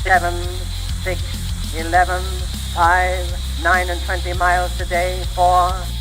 7, 6, 11, 5, 9 and 20 miles today, 4.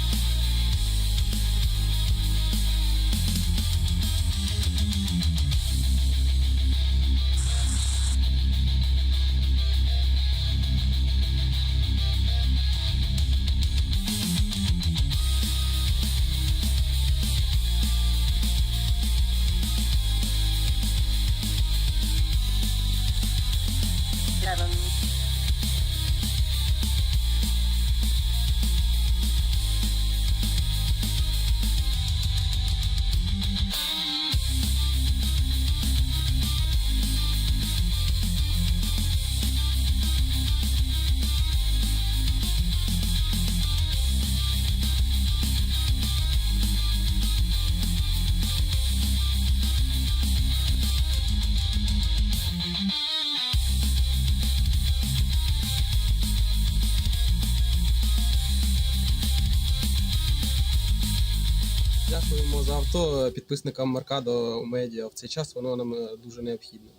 Дякуємо за авто підписникам Mercado у медіа. В цей час воно нам дуже необхідне.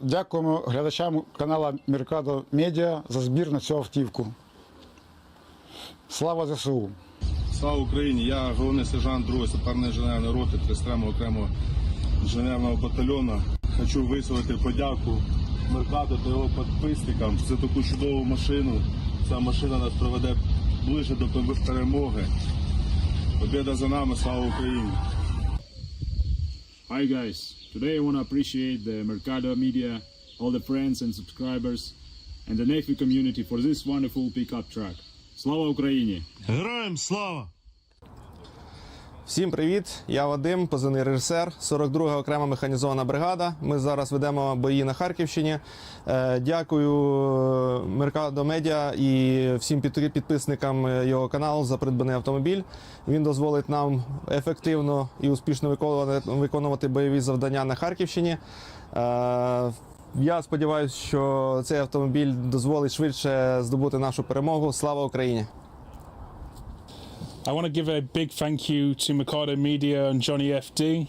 Дякуємо глядачам каналу Mercado Media за збір на цю автівку. Слава ЗСУ! Слава Україні! Я головний сержант 2-ї саперної інженерної роти 33-го окремого інженерного батальйону. Хочу висловити подяку Mercado та його підписникам за таку чудову машину. Ця машина нас приведе ближче до перемоги. Победа за нами, слава Україні! Hi guys, today I want to appreciate the Mercado media, all the friends and subscribers, and the Navy community for this wonderful pickup truck. Слава Україні! Героям слава! Всім привіт! Я Вадим, позивний режисер, 42-га окрема механізована бригада. Ми зараз ведемо бої на Харківщині. Дякую Mercado Media і всім підписникам його каналу за придбаний автомобіль. Він дозволить нам ефективно і успішно виконувати бойові завдання на Харківщині. Я сподіваюся, що цей автомобіль дозволить швидше здобути нашу перемогу. Слава Україні! I want to give a big thank you to Mercado Media and Johnny FD,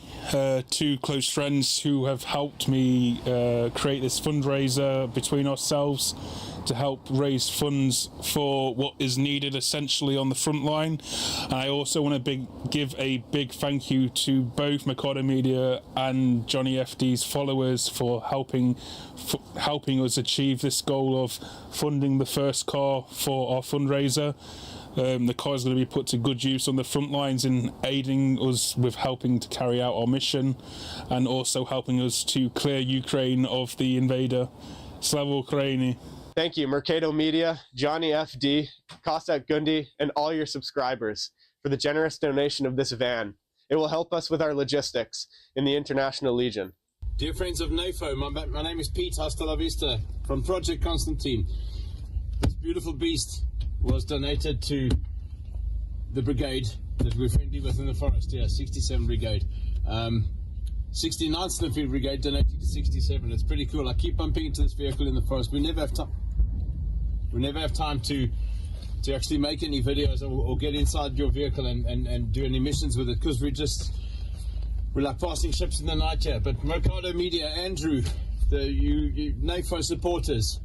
two close friends who have helped me create this fundraiser between ourselves to help raise funds for what is needed essentially on the front line. And I also want to give a big thank you to both Mercado Media and Johnny FD's followers for helping us achieve this goal of funding the first car for our fundraiser. The car is going to be put to good use on the front lines in aiding us with helping to carry out our mission and also helping us to clear Ukraine of the invader. Slava Ukraini. Thank you, Mercado Media, Johnny FD, Kostyantynivka, and all your subscribers for the generous donation of this van. It will help us with our logistics in the International Legion. Dear friends of NAFO, my name is Pete, hasta la vista, from Project Constantine. This beautiful beast was donated to the brigade that we're friendly with in the forest, 67 Brigade. 69th Infantry Brigade donated to 67. It's pretty cool. I keep bumping into this vehicle in the forest. We never have time. We never have time to actually make any videos or get inside your vehicle and do any missions with it because we're like passing ships in the night here. But Mercado Media, Andrew, you NAFO supporters,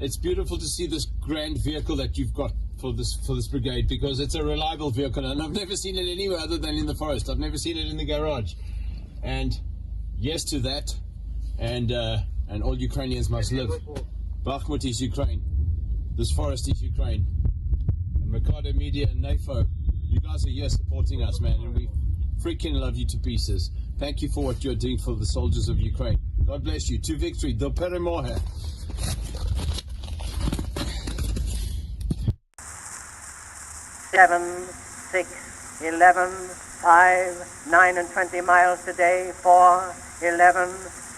it's beautiful to see this grand vehicle that you've got for this brigade because it's a reliable vehicle and I've never seen it anywhere other than in the forest. I've never seen it in the garage. And yes to that, and all Ukrainians must live. Bakhmut is Ukraine. This forest is Ukraine. And Mercado Media and NAFO, you guys are here supporting us, man, and we freaking love you to pieces. Thank you for what you're doing for the soldiers of Ukraine. God bless you. To victory. Do peremorhe. 7, 6, 11, 5, 9 and 20 miles today, 4, 11,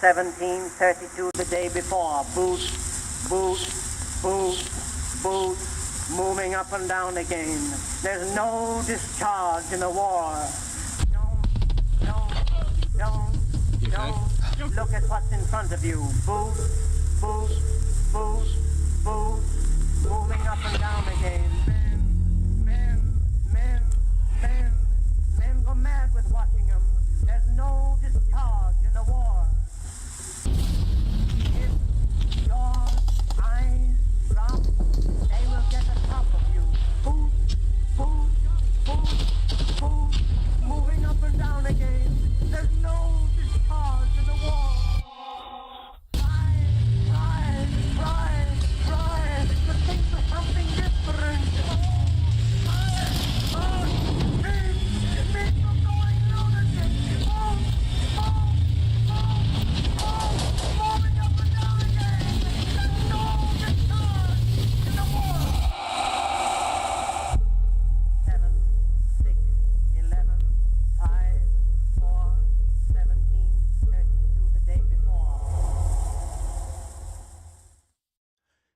17, 32 the day before. Boot, boot, boot, boot, moving up and down again. There's no discharge in the war. Don't look at what's in front of you. Boot, boot, boot, boot, moving up and down again. Men go mad with watching them. There's no discharge in the war. If your eyes drop, they will get the top of you. Boot, boot, boot, boot, moving up and down again. There's no discharge in the war. Try to think of something different.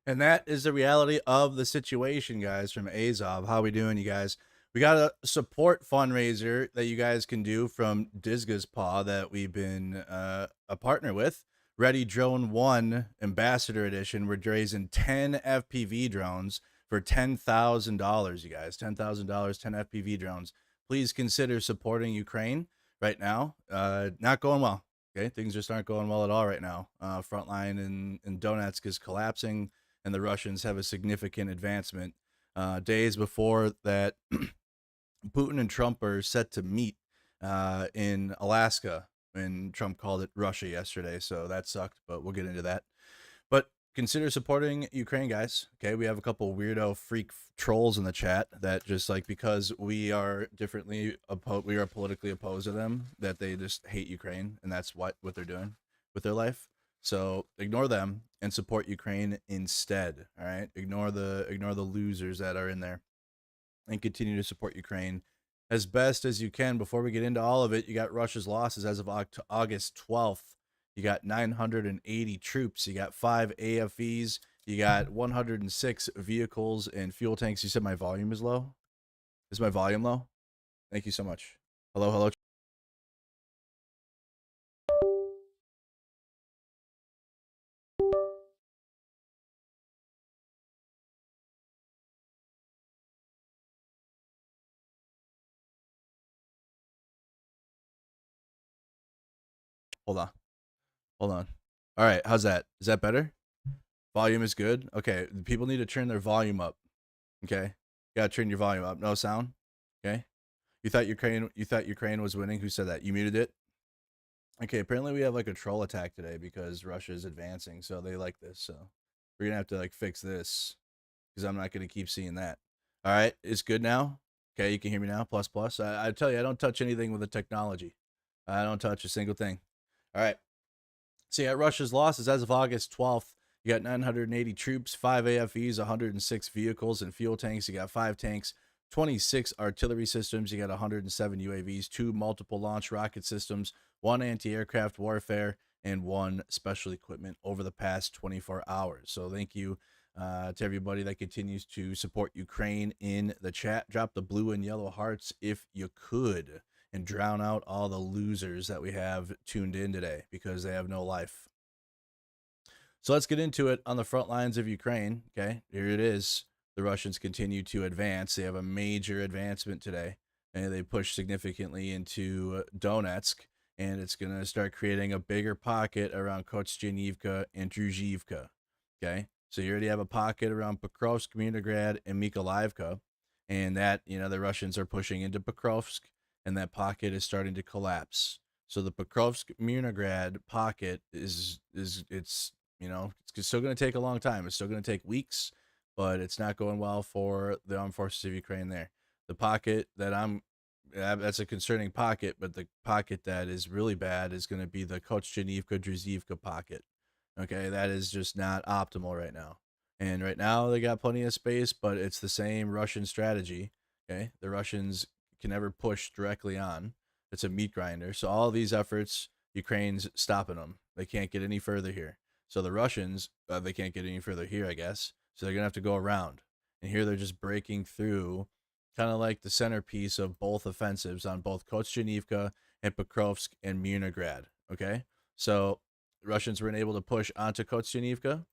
And that is the reality of the situation, guys, from Azov. How we doing, you guys? We got a support fundraiser that you guys can do from Dizga's Paw that we've been a partner with. Ready Drone 1 Ambassador Edition. We're raising 10 FPV drones for $10,000, you guys. $10,000, 10 FPV drones. Please consider supporting Ukraine right now. Not going well. Okay, things just aren't going well at all right now. Frontline in Donetsk is collapsing, and the Russians have a significant advancement. Days before that, Putin and Trump are set to meet in Alaska, and Trump called it Russia yesterday, so that sucked, but we'll get into that. But consider supporting Ukraine, guys. Okay, we have a couple weirdo freak trolls in the chat that just like because we are we are politically opposed to them, that they just hate Ukraine, and that's what they're doing with their life. So ignore them and support Ukraine instead. All right, ignore the losers that are in there, and continue to support Ukraine as best as you can. Before we get into all of it, you got Russia's losses as of August 12th. You got 980 troops. You got 5 AFEs. You got 106 vehicles and fuel tanks. You said my volume is low? Is my volume low? Thank you so much. Hello, hello. Hold on. Hold on. All right, how's that? Is that better? Volume is good? Okay, people need to turn their volume up. Okay? You gotta turn your volume up. No sound? Okay? You thought Ukraine was winning? Who said that? You muted it? Okay, apparently we have like a troll attack today because Russia is advancing, so they like this. So we're gonna have to like fix this because I'm not gonna keep seeing that. All right, it's good now. Okay, you can hear me now. Plus plus. I tell you, I don't touch anything with the technology. I don't touch a single thing. All right. So you got Russia's losses as of August 12th. You got 980 troops, 5 AFEs, 106 vehicles and fuel tanks. You got 5 tanks, 26 artillery systems. You got 107 UAVs, 2 multiple launch rocket systems, 1 anti-aircraft warfare, and 1 special equipment over the past 24 hours. So thank you to everybody that continues to support Ukraine in the chat. Drop the blue and yellow hearts if you could, and drown out all the losers that we have tuned in today because they have no life. So let's get into it on the front lines of Ukraine. Okay, here it is. The Russians continue to advance. They have a major advancement today, and they push significantly into Donetsk, and it's going to start creating a bigger pocket around Kostyantynivka and Druzhivka. Okay, so you already have a pocket around Pokrovsk, Mirnograd, and Mykolaiivka, and that, you know, the Russians are pushing into Pokrovsk, and that pocket is starting to collapse. So the Pokrovsk Mirnograd pocket is you know, it's still going to take a long time. It's still going to take weeks, but it's not going well for the armed forces of Ukraine there. The pocket that that's a concerning pocket, but the pocket that is really bad is going to be the Kostyantynivka Druzhivka pocket. Okay, that is just not optimal right now. And right now they got plenty of space, but it's the same Russian strategy. Okay, the Russians can never push directly on. It's a meat grinder. So all these efforts, Ukraine's stopping them. They can't get any further here. So the Russians, they can't get any further here, I guess. So they're going to have to go around. And here they're just breaking through, kind of like the centerpiece of both offensives on both Kostyantynivka and Pokrovsk and Mirnograd. Okay? So the Russians weren't able to push onto Kostyantynivka,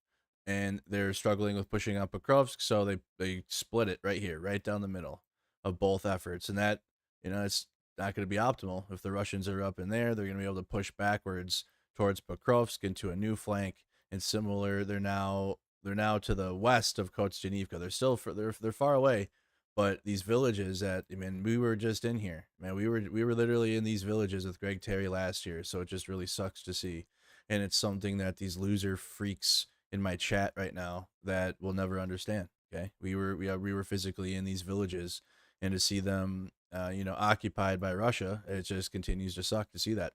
and they're struggling with pushing on Pokrovsk, so they split it right here, right down the middle of both efforts. And that, you know, it's not going to be optimal. If the Russians are up in there, they're going to be able to push backwards towards Pokrovsk into a new flank. And similar, they're now to the west of Kostyantynivka. They're still they're far away, but these villages that, I mean, we were just in here, man. We were literally in these villages with Greg Terry last year, so it just really sucks to see. And it's something that these loser freaks in my chat right now that will never understand. Okay, we were physically in these villages, and to see them you know, occupied by Russia, it just continues to suck to see that.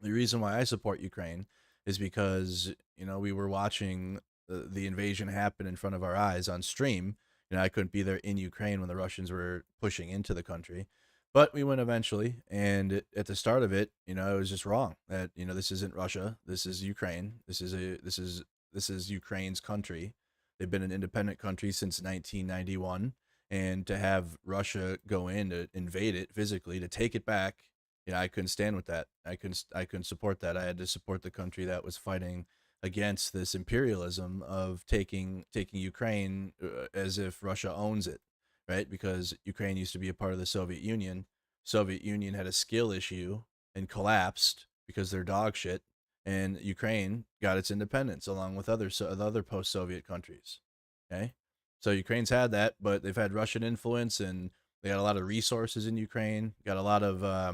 The reason why I support Ukraine is because, you know, we were watching the invasion happen in front of our eyes on stream. You know, I couldn't be there in Ukraine when the Russians were pushing into the country, but we went eventually. And at the start of it, you know, it was just wrong that, you know, this isn't Russia. This is Ukraine. This is Ukraine's country. They've been an independent country since 1991. And to have Russia go in to invade it physically, to take it back, you know, I couldn't stand with that. I couldn't support that. I had to support the country that was fighting against this imperialism of taking Ukraine as if Russia owns it, right? Because Ukraine used to be a part of the Soviet Union. Soviet Union had a skill issue and collapsed because they're dog shit, and Ukraine got its independence along with other post-Soviet countries. Okay, so Ukraine's had that, but they've had Russian influence, and they got a lot of resources in Ukraine. Got a lot of I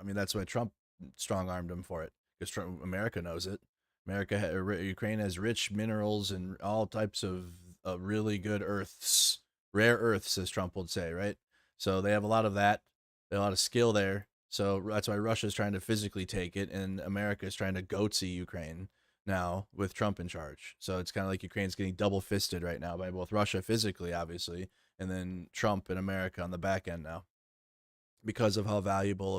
mean, that's why Trump strong-armed them for it, because America knows it. Ukraine has rich minerals and all types of really good earths, rare earths, as Trump would say, right? So they have a lot of that. They have a lot of skill there. So that's why Russia's trying to physically take it, and America is trying to goatsy Ukraine now with Trump in charge. So it's kind of like Ukraine's getting double-fisted right now by both Russia physically, obviously, and then Trump and America on the back end now, because of how valuable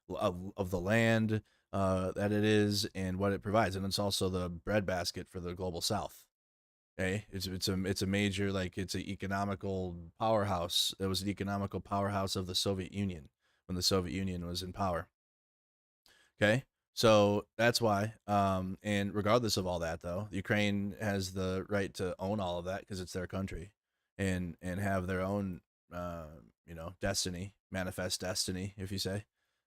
of the land that it is and what it provides, and it's also the breadbasket for the global South. Okay, it's a major, like, it's an economical powerhouse. It was an economical powerhouse of the Soviet Union when the Soviet Union was in power. Okay, so that's why. And regardless of all that, though, Ukraine has the right to own all of that because it's their country, and have their own, destiny, manifest destiny, if you say,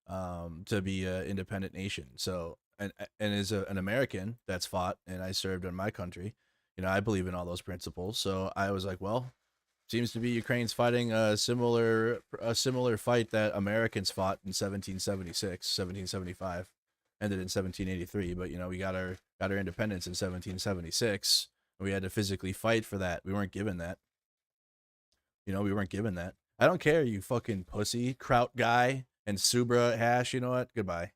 to be an independent nation. So, and as an American that's fought, and I served in my country, I believe in all those principles. So I was like, well, seems to be Ukraine's fighting a similar fight that Americans fought in 1776, 1775, ended in 1783. But we got our independence in 1776. And we had to physically fight for that. We weren't given that. We weren't given that. I don't care, you fucking pussy, Kraut guy and Subra hash. You know what? Goodbye.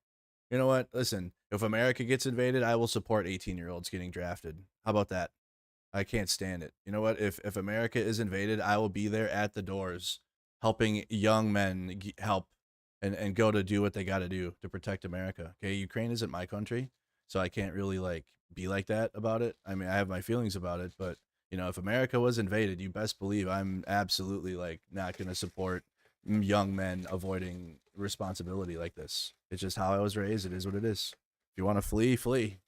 You know what? Listen, if America gets invaded, I will support 18-year-olds getting drafted. How about that? I can't stand it. You know what? If America is invaded, I will be there at the doors, helping young men help and go to do what they got to do to protect America. Okay, Ukraine isn't my country, so I can't really be like that about it. I mean, I have my feelings about it, but if America was invaded, you best believe I'm absolutely not going to support young men avoiding responsibility like this. It's just how I was raised. It is what it is. If you want to flee, flee.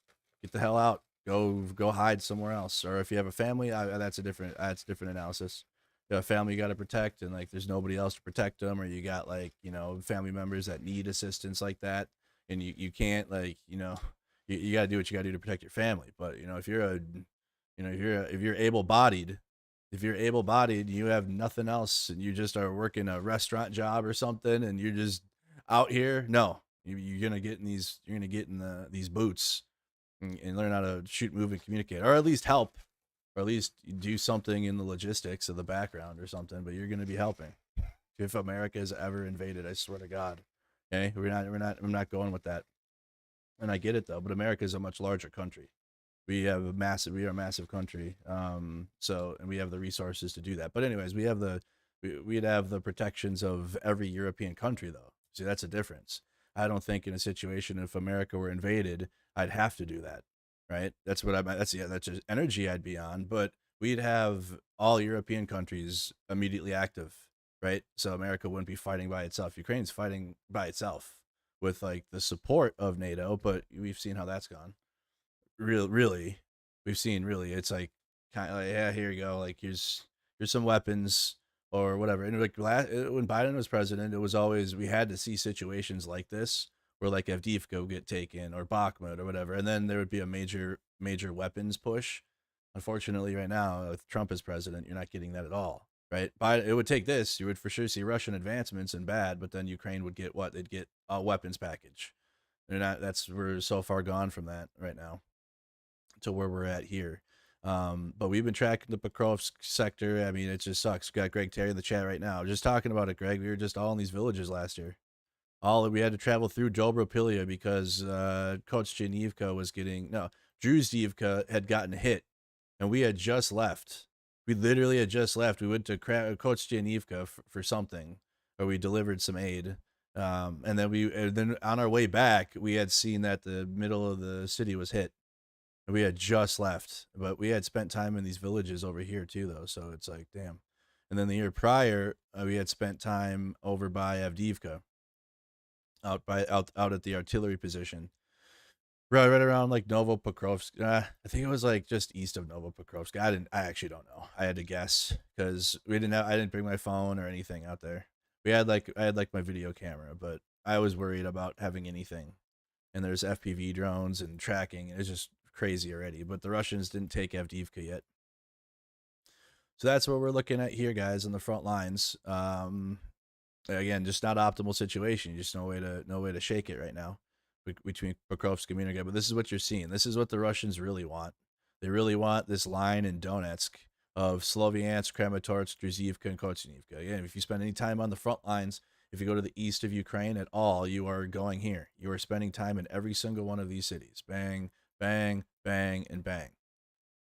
Get the hell out. Go hide somewhere else. Or if you have a family, that's a different analysis. You have a family you got to protect, and there's nobody else to protect them, or you got family members that need assistance like that, and you can't you got to do what you got to do to protect your family. But if you're able-bodied, you have nothing else, and you just are working a restaurant job or something, and you're just out here. No, you're gonna get in these boots and learn how to shoot, move, and communicate, or at least help, or at least do something in the logistics of the background or something. But you're gonna be helping. If America is ever invaded, I swear to God. Okay, I'm not going with that. And I get it though, but America is a much larger country. We are a massive country. So, and we have the resources to do that. But anyways, we'd have the protections of every European country though. See, that's a difference. I don't think in a situation, if America were invaded, I'd have to do that. Right. That's just energy I'd be on, but we'd have all European countries immediately active. Right. So America wouldn't be fighting by itself. Ukraine's fighting by itself with the support of NATO, but we've seen how that's gone. Really, we've seen it's kind of yeah, here you go, here's some weapons or whatever. And when Biden was president, it was always, we had to see situations like this where Avdiivka would get taken, or Bakhmut or whatever, and then there would be a major weapons push. Unfortunately, right now with Trump as president, you're not getting that at all. Right? It would take this. You would for sure see Russian advancements and bad, but then Ukraine would get what? They'd get a weapons package. We're so far gone from that right now to where we're at here. But we've been tracking the Pokrovsk sector. I mean, it just sucks. We got Greg Terry in the chat right now. Just talking about it, Greg. We were just all in these villages last year. We had to travel through Dobropillia because Kostyantynivka was Druzhivka had gotten hit, and we had just left. We literally had just left. We went to Kostyantynivka for something, or we delivered some aid. And then on our way back, we had seen that the middle of the city was hit. We had just left, but we had spent time in these villages over here too, though. So it's damn. And then the year prior, we had spent time over by Avdiivka, out at the artillery position, right around Novopokrovsk. I think it was just east of Novopokrovsk. I actually don't know. I had to guess because I didn't bring my phone or anything out there. I had my video camera, but I was worried about having anything. And there's FPV drones and tracking, and it's just crazy already. But the Russians didn't take Avdiivka yet. So that's what we're looking at here, guys, on the front lines. Again, just not optimal situation. Just no way to shake it right now between Pokrovsk and Leningrad. But this is what you're seeing. This is what the Russians really want. They really want this line in Donetsk of Sloviansk, Kramatorsk, Druzhivka, and Kostyantynivka. Again, if you spend any time on the front lines, if you go to the east of Ukraine at all, you are going here. You are spending time in every single one of these cities. Bang, bang, bang, and bang.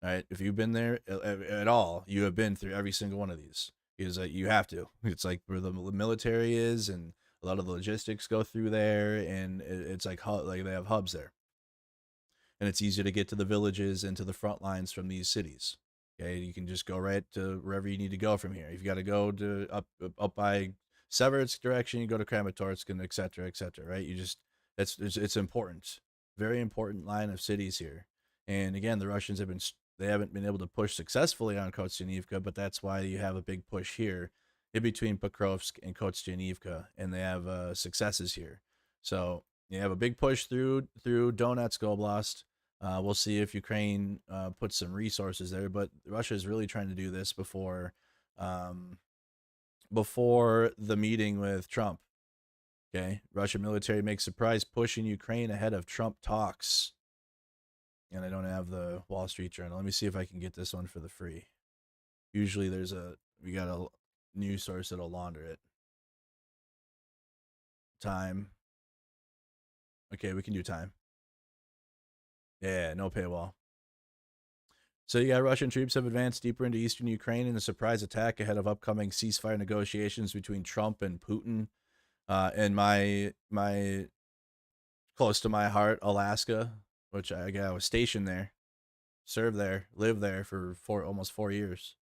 All right. If you've been there at all, you have been through every single one of these. because you have to. It's like where the military is, and a lot of the logistics go through there, and it's like they have hubs there, and it's easier to get to the villages and to the front lines from these cities. Okay, you can just go right to wherever you need to go from here. If you got to go to up by Severodsk direction, you go to Kramatorsk and et cetera, right? You just it's important, very important line of cities here. And again, the Russians haven't been able to push successfully on Kostyantynivka, but that's why you have a big push here in between Pokrovsk and Kostyantynivka, and they have successes here. So you have a big push through Donetsk Oblast. We'll see if Ukraine puts some resources there, but Russia is really trying to do this before the meeting with Trump. Okay, Russian military makes surprise push in Ukraine ahead of Trump talks. And I don't have the Wall Street Journal. Let me see if I can get this one for the free. Usually we got a news source that'll launder it. Time. Okay, we can do Time. Yeah, no paywall. So you got Russian troops have advanced deeper into eastern Ukraine in a surprise attack ahead of upcoming ceasefire negotiations between Trump and Putin. And my close to my heart, Alaska, which I was stationed there, served there, lived there for almost 4 years.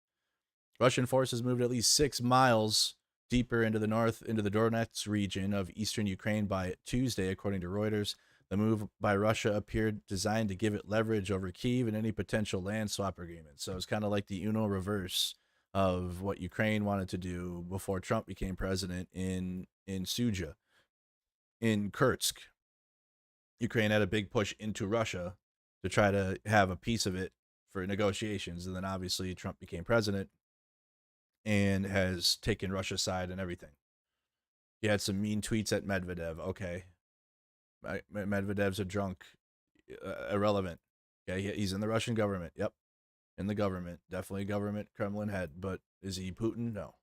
Russian forces moved at least 6 miles deeper into the north, into the Donetsk region of eastern Ukraine by Tuesday, according to Reuters. The move by Russia appeared designed to give it leverage over Kyiv and any potential land swap agreement. So it's kind of like the Uno reverse of what Ukraine wanted to do before Trump became president in Suja, in Kursk. Ukraine had a big push into Russia to try to have a piece of it for negotiations. And then obviously Trump became president and has taken Russia's side and everything. He had some mean tweets at Medvedev. Okay. Medvedev's a drunk, irrelevant. Okay. He's in the Russian government. Yep. In the government. Definitely government Kremlin head. But is he Putin? No.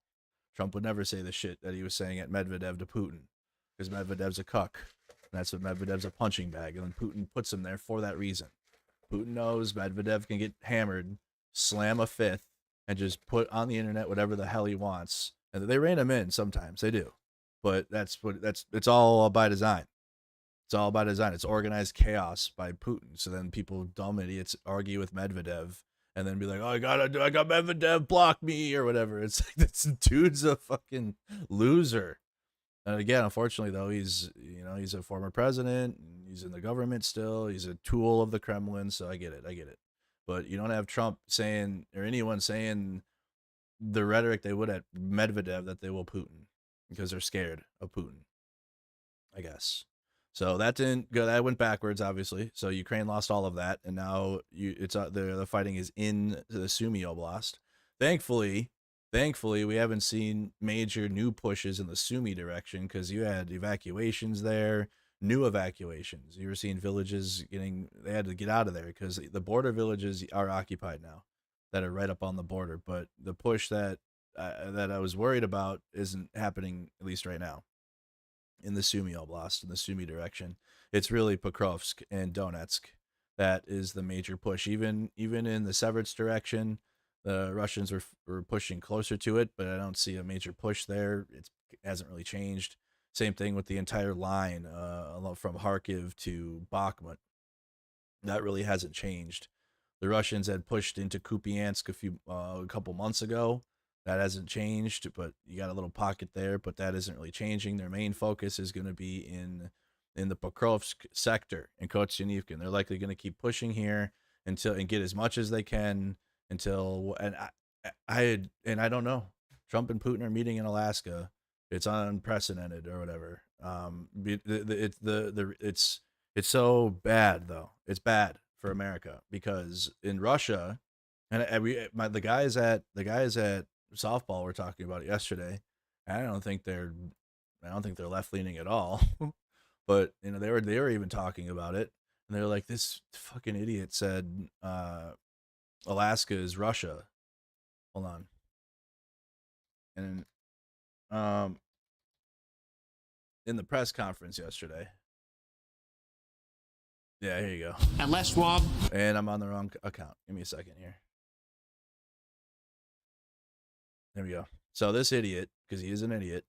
Trump would never say the shit that he was saying at Medvedev to Putin, because Medvedev's a cuck. That's what Medvedev's a punching bag, and then Putin puts him there for that reason. Putin knows Medvedev can get hammered, slam a fifth, and just put on the internet whatever the hell he wants. And they rein him in sometimes, they do, but it's all by design. It's all by design. It's organized chaos by Putin. So then people, dumb idiots, argue with Medvedev and then be like, "Oh, I got Medvedev block me," or whatever. It's like, this dude's a fucking loser. And again, unfortunately, though, he's a former president. He's in the government still. He's a tool of the Kremlin. So I get it. But you don't have Trump saying, or anyone saying the rhetoric they would at Medvedev that they will Putin, because they're scared of Putin, I guess. So that didn't go. That went backwards, obviously. So Ukraine lost all of that, and now the fighting is in the Sumy Oblast. Thankfully, we haven't seen major new pushes in the Sumy direction, because you had evacuations there, new evacuations. You were seeing villages they had to get out of there because the border villages are occupied now that are right up on the border. But the push that I was worried about isn't happening, at least right now, in the Sumy Oblast, in the Sumy direction. It's really Pokrovsk and Donetsk that is the major push. Even in the Severodsk direction, the Russians were pushing closer to it, but I don't see a major push there. It hasn't really changed. Same thing with the entire line from Kharkiv to Bakhmut. That really hasn't changed. The Russians had pushed into Kupiansk a couple months ago. That hasn't changed, but you got a little pocket there, but that isn't really changing. Their main focus is going to be in the Pokrovsk sector in Kostyantynivka, and they're likely going to keep pushing here and get as much as they can until I don't know. Trump and Putin are meeting in Alaska. It's unprecedented or whatever. It's so bad though. It's bad for America, because in Russia, and the guys at softball were talking about it yesterday. I don't think they're left leaning at all. But they were even talking about it, and they were like, this fucking idiot said Alaska is Russia. Hold on. And in the press conference yesterday. Yeah, here you go. And Les Schwab. And I'm on the wrong account. Give me a second here. There we go. So this idiot, because he is an idiot,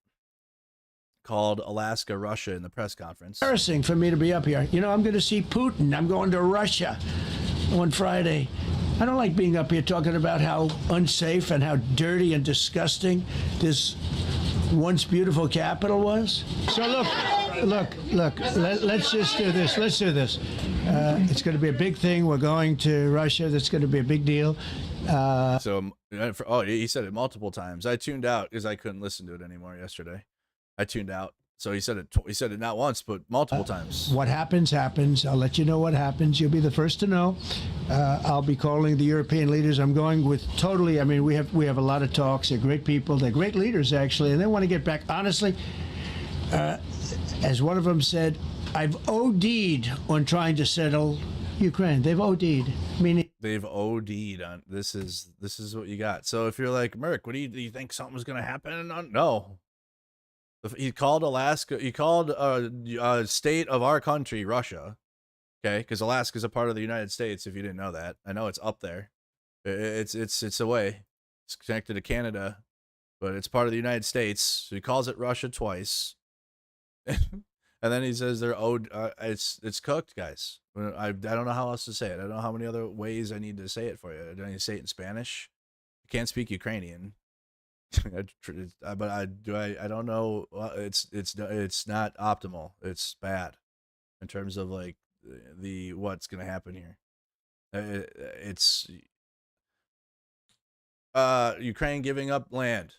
called Alaska Russia in the press conference. Embarrassing for me to be up here. You know, I'm going to see Putin. I'm going to Russia on Friday. I don't like being up here talking about how unsafe and how dirty and disgusting this once beautiful capital was. So look, let's just do this. Let's do this. It's going to be a big thing. We're going to Russia. That's going to be a big deal. He said it multiple times. I tuned out because I couldn't listen to it anymore yesterday. I tuned out. So he said it. He said it not once, but multiple times. What happens, happens. I'll let you know what happens. You'll be the first to know. I'll be calling the European leaders. I'm going with totally. I mean, we have a lot of talks. They're great people. They're great leaders, actually, and they want to get back. Honestly, as one of them said, I've OD'd on trying to settle Ukraine. They've OD'd. Meaning they've OD'd on this is what you got. So if you're like Merc, what do you think something's gonna happen? No. He called Alaska. He called a state of our country Russia. Okay, because Alaska is a part of the United States. If you didn't know that, I know it's up there. It's away. It's connected to Canada, but it's part of the United States. So he calls it Russia twice, and then he says they're owed. It's cooked, guys. I don't know how else to say it. I don't know how many other ways I need to say it for you. Do I need to say it in Spanish? I can't speak Ukrainian. But I don't know. It's not optimal. It's bad in terms of like the what's gonna happen here. It's Ukraine giving up land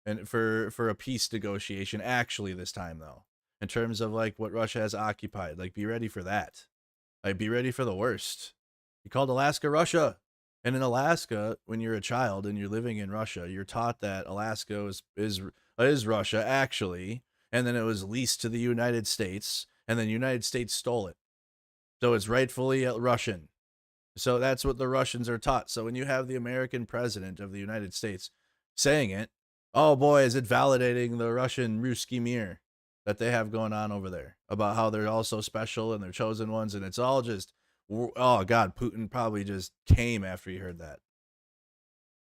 and for a peace negotiation. Actually, this time though, in terms of like what Russia has occupied, like be ready for that. Like be ready for the worst. He called Alaska Russia. And in Alaska, when you're a child and you're living in Russia, you're taught that Alaska is Russia, actually. And then it was leased to the United States. And then the United States stole it. So it's rightfully Russian. So that's what the Russians are taught. So when you have the American president of the United States saying it, oh boy, is it validating the Russian Ruski Mir that they have going on over there. About how they're all so special and they're chosen ones. And it's all just... Oh God, Putin probably just came after he heard that.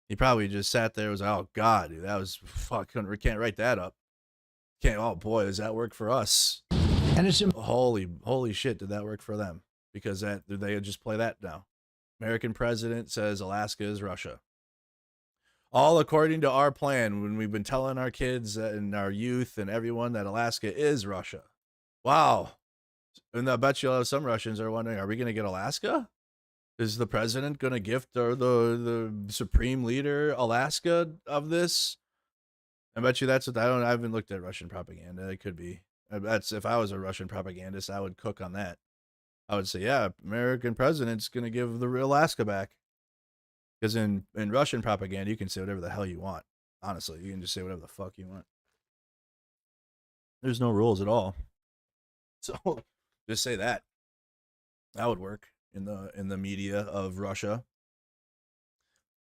He probably just sat there and was like, oh God, dude, that was fuck. We can't write that up. Can't. Oh boy, does that work for us? And it's holy shit, did that work for them? Because they just play that now. American president says Alaska is Russia. All according to our plan when we've been telling our kids and our youth and everyone that Alaska is Russia. Wow. And I bet you some Russians are wondering, are we going to get Alaska? Is the president going to gift the supreme leader Alaska of this? I bet you that's what I haven't looked at Russian propaganda. It could be. That's if I was a Russian propagandist, I would cook on that. I would say, yeah, American president's going to give the real Alaska back. Because in Russian propaganda, you can say whatever the hell you want. Honestly, you can just say whatever the fuck you want. There's no rules at all. So just say that. That would work in the media of Russia.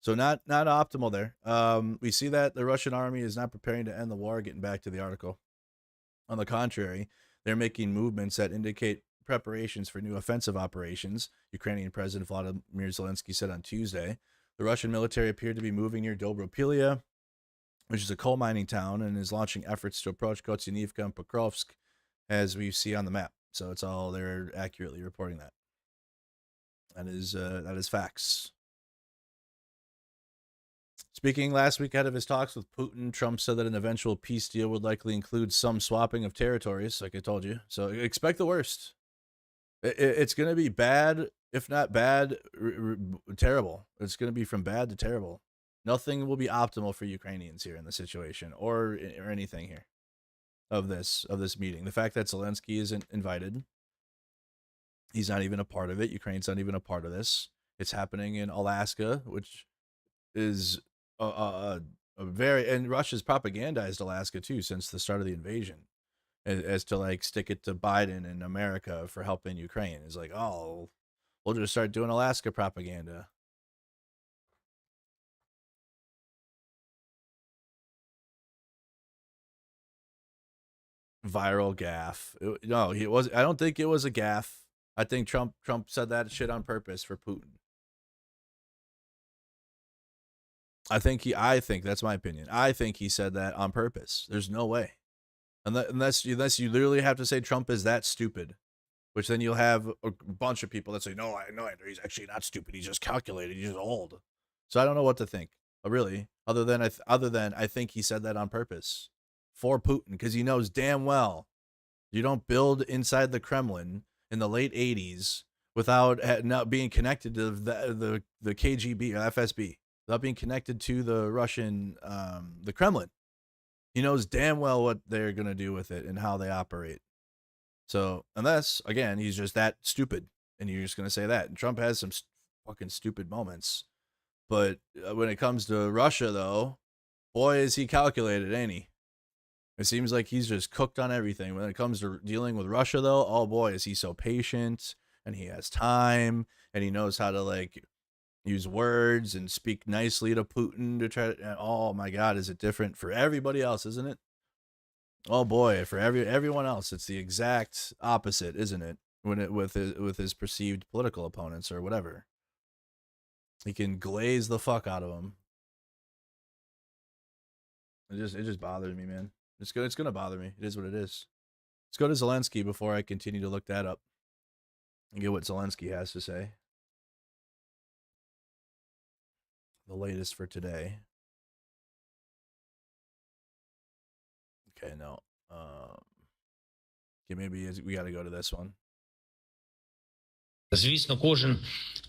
So not optimal there. We see that the Russian army is not preparing to end the war, getting back to the article. On the contrary, they're making movements that indicate preparations for new offensive operations, Ukrainian President Volodymyr Zelenskyy said on Tuesday. The Russian military appeared to be moving near Dobropillia, which is a coal mining town, and is launching efforts to approach Kostyantynivka and Pokrovsk, as we see on the map. So it's all, they're accurately reporting that. That is facts. Speaking last week ahead of his talks with Putin, Trump said that an eventual peace deal would likely include some swapping of territories, like I told you. So expect the worst. It's going to be bad, if not bad, terrible. It's going to be from bad to terrible. Nothing will be optimal for Ukrainians here in the situation or anything here of this meeting. The fact that Zelenskyy isn't invited, he's not even a part of it. Ukraine's not even a part of this. It's happening in Alaska, which is a very, and Russia's propagandized Alaska too since the start of the invasion, as to like stick it to Biden and America for helping Ukraine. It's like, oh, we'll just start doing Alaska propaganda. Viral gaffe. No, he was. I don't think it was a gaffe. I think Trump said that shit on purpose for Putin. I think that's my opinion. I think he said that on purpose. There's no way. Unless you literally have to say Trump is that stupid, which then you'll have a bunch of people that say, no, he's actually not stupid. He's just calculated. He's just old. So I don't know what to think, really, other than I think he said that on purpose for Putin, because he knows damn well you don't build inside the Kremlin in the late 80s without not being connected to the KGB or FSB, without being connected to the Russian, the Kremlin. He knows damn well what they're going to do with it and how they operate. So unless, again, he's just that stupid and you're just going to say that. And Trump has some fucking stupid moments. But when it comes to Russia, though, boy, is he calculated, ain't he? It seems like he's just cooked on everything. When it comes to dealing with Russia, though, oh boy, is he so patient, and he has time, and he knows how to, like, use words and speak nicely to Putin to try to, oh my God, is it different for everybody else, isn't it? Oh boy, for everyone else, it's the exact opposite, isn't it? With his perceived political opponents or whatever. He can glaze the fuck out of them. It just bothers me, man. It's gonna bother me. It is what it is. Let's go to Zelenskyy before I continue to look that up and get what Zelenskyy has to say. The latest for today. Okay, no. Okay, maybe we got to go to this one. Звісно, кожен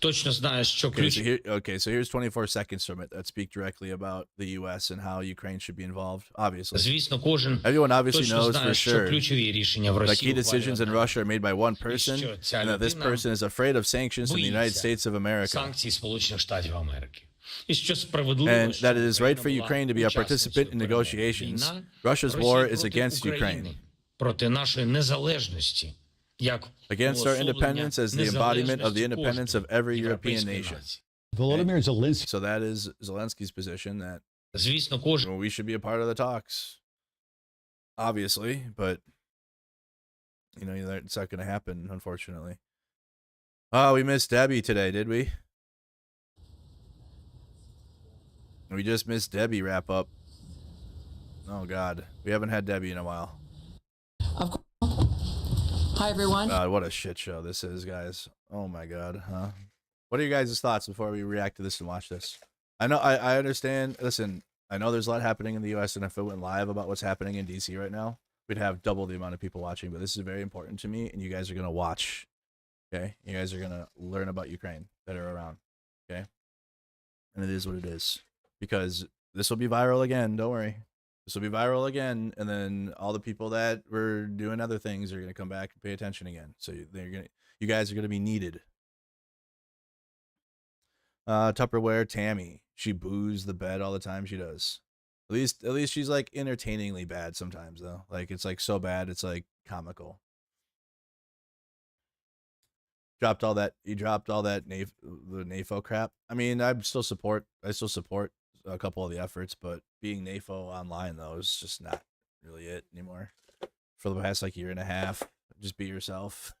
точно знає, що ключ... So here's 24 seconds from it that speak directly about the U.S. and how Ukraine should be involved, obviously. Звісно, кожен Everyone obviously точно knows знає, for що sure ключові рішення в that Росії key decisions in Russia are made by one person, and that this person is afraid of sanctions in the United States of America. санкцій Сполучених Штатів Америки. І що справедливо, And that it is right for Ukraine to be a participant in negotiations. Russia's war is against Ukraine. Проти нашої незалежності. Against our independence as the embodiment of the independence of every European nation. Volodymyr Zelenskyy. So that is Zelensky's position that we should be a part of the talks. Obviously, but it's not going to happen, unfortunately. Oh, we missed Debbie today, did we? We just missed Debbie wrap up. Oh God, we haven't had Debbie in a while. Of course. Hi, everyone. God, what a shit show this is, guys. Oh, my God, huh? What are your guys' thoughts before we react to this and watch this? I know, I understand. Listen, I know there's a lot happening in the U.S., and if it went live about what's happening in D.C. right now, we'd have double the amount of people watching, but this is very important to me, and you guys are going to watch, okay? You guys are going to learn about Ukraine that are around, okay? And it is what it is, because this will be viral again, don't worry. This will be viral again, and then all the people that were doing other things are going to come back and pay attention again. So you guys are going to be needed. Tupperware Tammy, she boos the bed all the time. She does. At least she's like entertainingly bad sometimes though. Like it's like so bad it's like comical. He dropped all that the NAFO crap. I mean, I still support a couple of the efforts, but being NAFO online though is just not really it anymore. For the past like year and a half, just be yourself.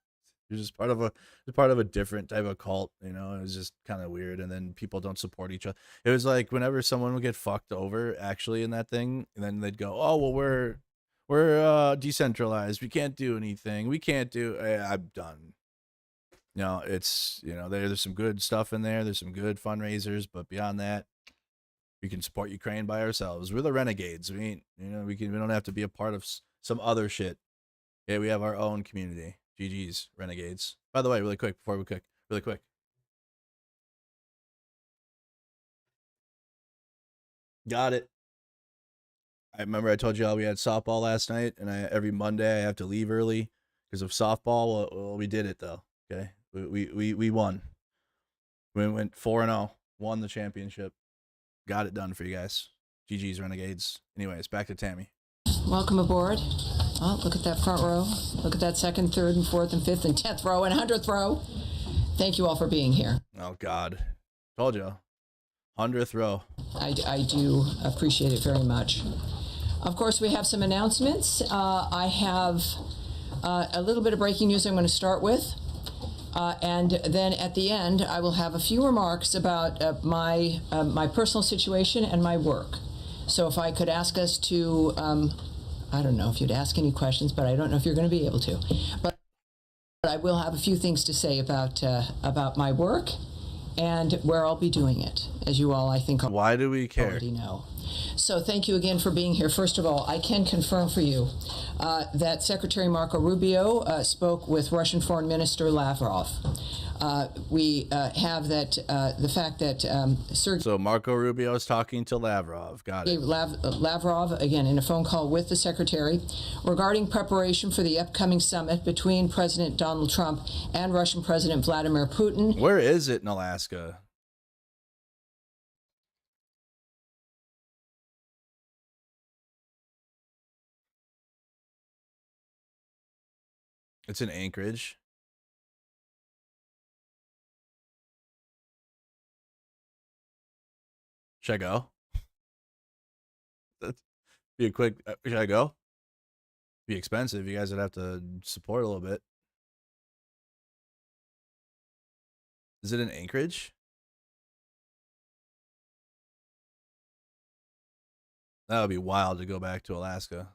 You're just part of a different type of cult, It was just kind of weird, and then people don't support each other. It was like whenever someone would get fucked over actually in that thing, and then they'd go, "Oh well, we're decentralized. We can't do anything. We can't do." I'm done. It's there's some good stuff in there. There's some good fundraisers, but beyond that, we can support Ukraine by ourselves. We're the renegades. We ain't, we don't have to be a part of some other shit. Yeah, we have our own community. GG's, renegades. By the way, really quick. Got it. I remember I told you all we had softball last night, and every Monday I have to leave early because of softball. Well, we did it though. Okay, we won. We went 4-0, won the championship. Got it done for you guys. GG's, renegades. Anyways, back to Tammy. Welcome aboard. Oh, look at that front row. Look at that second, third, and fourth, and fifth, and 10th row, and 100th row. Thank you all for being here. Oh, God. Told you. 100th row. I do appreciate it very much. Of course, we have some announcements. I have a little bit of breaking news I'm going to start with. And then at the end, I will have a few remarks about my personal situation and my work. So if I could ask us to, I don't know if you'd ask any questions, but I don't know if you're going to be able to. But I will have a few things to say about my work and where I'll be doing it, as you all, I think, why do we care? Already know. So thank you again for being here. First of all, I can confirm for you that Secretary Marco Rubio spoke with Russian Foreign Minister Lavrov. We have that the fact that So Marco Rubio is talking to Lavrov. Got it. Lavrov, again, in a phone call with the Secretary, regarding preparation for the upcoming summit between President Donald Trump and Russian President Vladimir Putin. Where is it in Alaska? It's in Anchorage. Should I go? That'd be a quick. Should I go? Be expensive. You guys would have to support a little bit. Is it in Anchorage? That would be wild to go back to Alaska.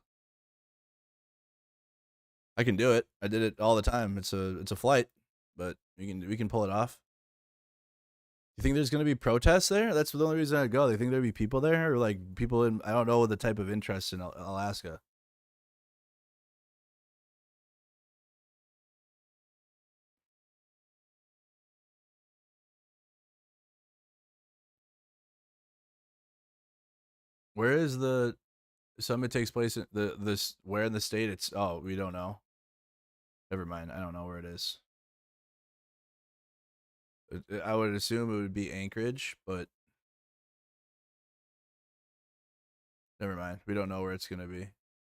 I can do it. I did it all the time. It's a flight, but we can pull it off. You think there's going to be protests there? That's the only reason I'd go. They think there'd be people there, or like people in, I don't know the type of interest in Alaska. Where is the summit takes place in this where in the state? It's we don't know. Never mind. I don't know where it is. I would assume it would be Anchorage, but never mind. We don't know where it's gonna be.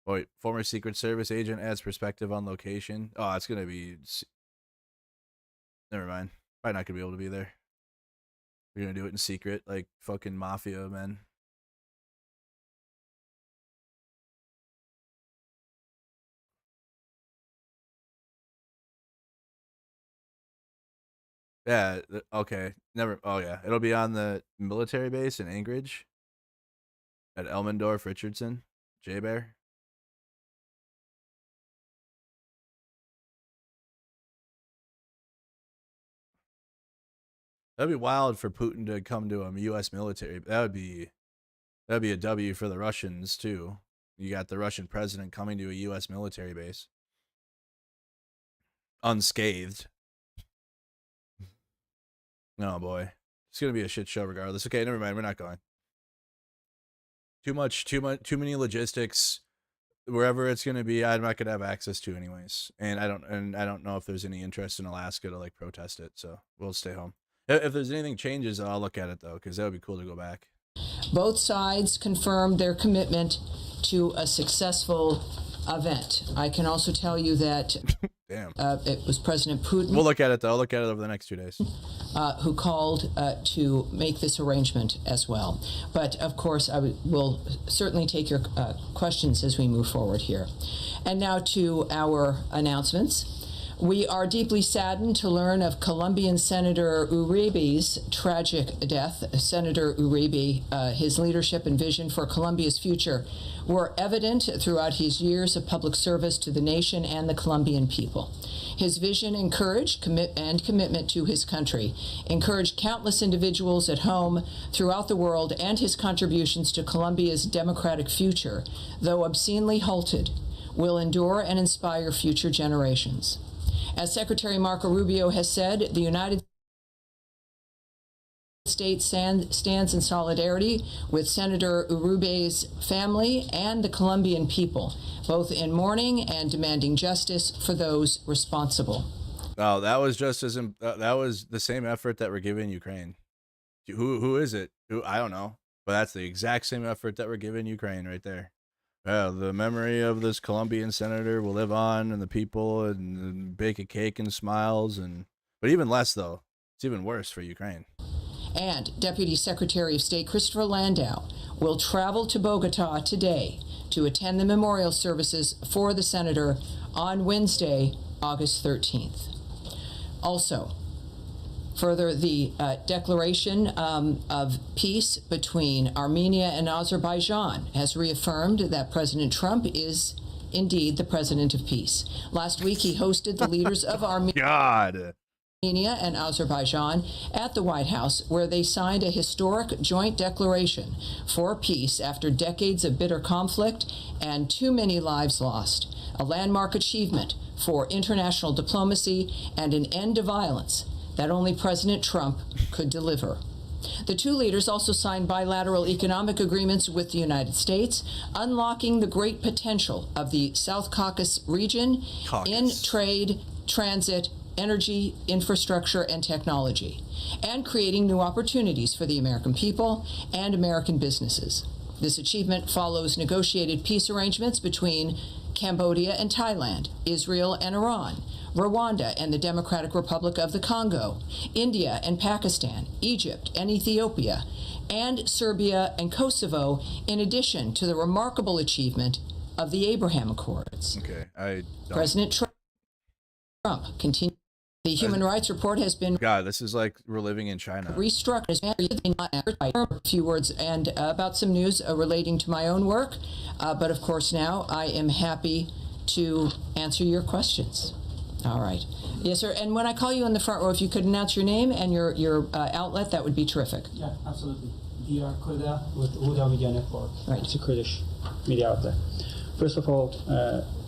Oh, wait, former Secret Service agent adds perspective on location. Oh, it's gonna be. Never mind. Probably not gonna be able to be there. We're gonna do it in secret, like fucking mafia men. Yeah, okay. Never. Oh, yeah. It'll be on the military base in Anchorage at Elmendorf, Richardson, J-Bear. That'd be wild for Putin to come to a U.S. military. That'd be a W for the Russians, too. You got the Russian president coming to a U.S. military base. Unscathed. No, boy. It's going to be a shit show regardless. Okay, never mind. We're not going. Too many logistics. Wherever it's going to be, I'm not going to have access to anyways. And I don't know if there's any interest in Alaska to like protest it, so we'll stay home. If there's anything changes, I'll look at it though, because that would be cool to go back. Both sides confirmed their commitment to a successful event. I can also tell you that Damn. It was President Putin. We'll look at it though. I'll look at it over the next 2 days. Who called to make this arrangement as well. But of course, I will certainly take your questions as we move forward here. And now to our announcements. We are deeply saddened to learn of Colombian Senator Uribe's tragic death. Senator Uribe, his leadership and vision for Colombia's future were evident throughout his years of public service to the nation and the Colombian people. His vision and commitment to his country encouraged countless individuals at home, throughout the world, and his contributions to Colombia's democratic future, though obscenely halted, will endure and inspire future generations. As Secretary Marco Rubio has said, the United States stands in solidarity with Senator Uribe's family and the Colombian people, both in mourning and demanding justice for those responsible. Oh, that was just as that was the same effort that we're giving Ukraine. Who is it? I don't know, but that's the exact same effort that we're giving Ukraine right there. The memory of this Colombian senator will live on, and the people, and bake a cake and smiles, but even less though. It's even worse for Ukraine. And Deputy Secretary of State Christopher Landau will travel to Bogota today to attend the memorial services for the senator on Wednesday, August 13th. Also, further, the declaration of peace between Armenia and Azerbaijan has reaffirmed that President Trump is indeed the president of peace. Last week, he hosted the leaders of Armenia and Azerbaijan at the White House, where they signed a historic joint declaration for peace after decades of bitter conflict and too many lives lost, a landmark achievement for international diplomacy and an end to violence that only President Trump could deliver. The two leaders also signed bilateral economic agreements with the United States, unlocking the great potential of the South Caucasus region in trade, transit, energy, infrastructure, and technology, and creating new opportunities for the American people and American businesses. This achievement follows negotiated peace arrangements between Cambodia and Thailand, Israel and Iran, Rwanda and the Democratic Republic of the Congo, India and Pakistan, Egypt and Ethiopia, and Serbia and Kosovo, in addition to the remarkable achievement of the Abraham Accords. Okay, President Trump continued. The Human Rights Report has been God, this is like we're living in China. restructured. A few words and about some news relating to my own work, but of course now I am happy to answer your questions. All right. Yes, sir. And when I call you in the front row, if you could announce your name and your outlet, that would be terrific. Yeah, absolutely. Dia Kurda with Huda Media Network. Right. It's a Kurdish media outlet. First of all,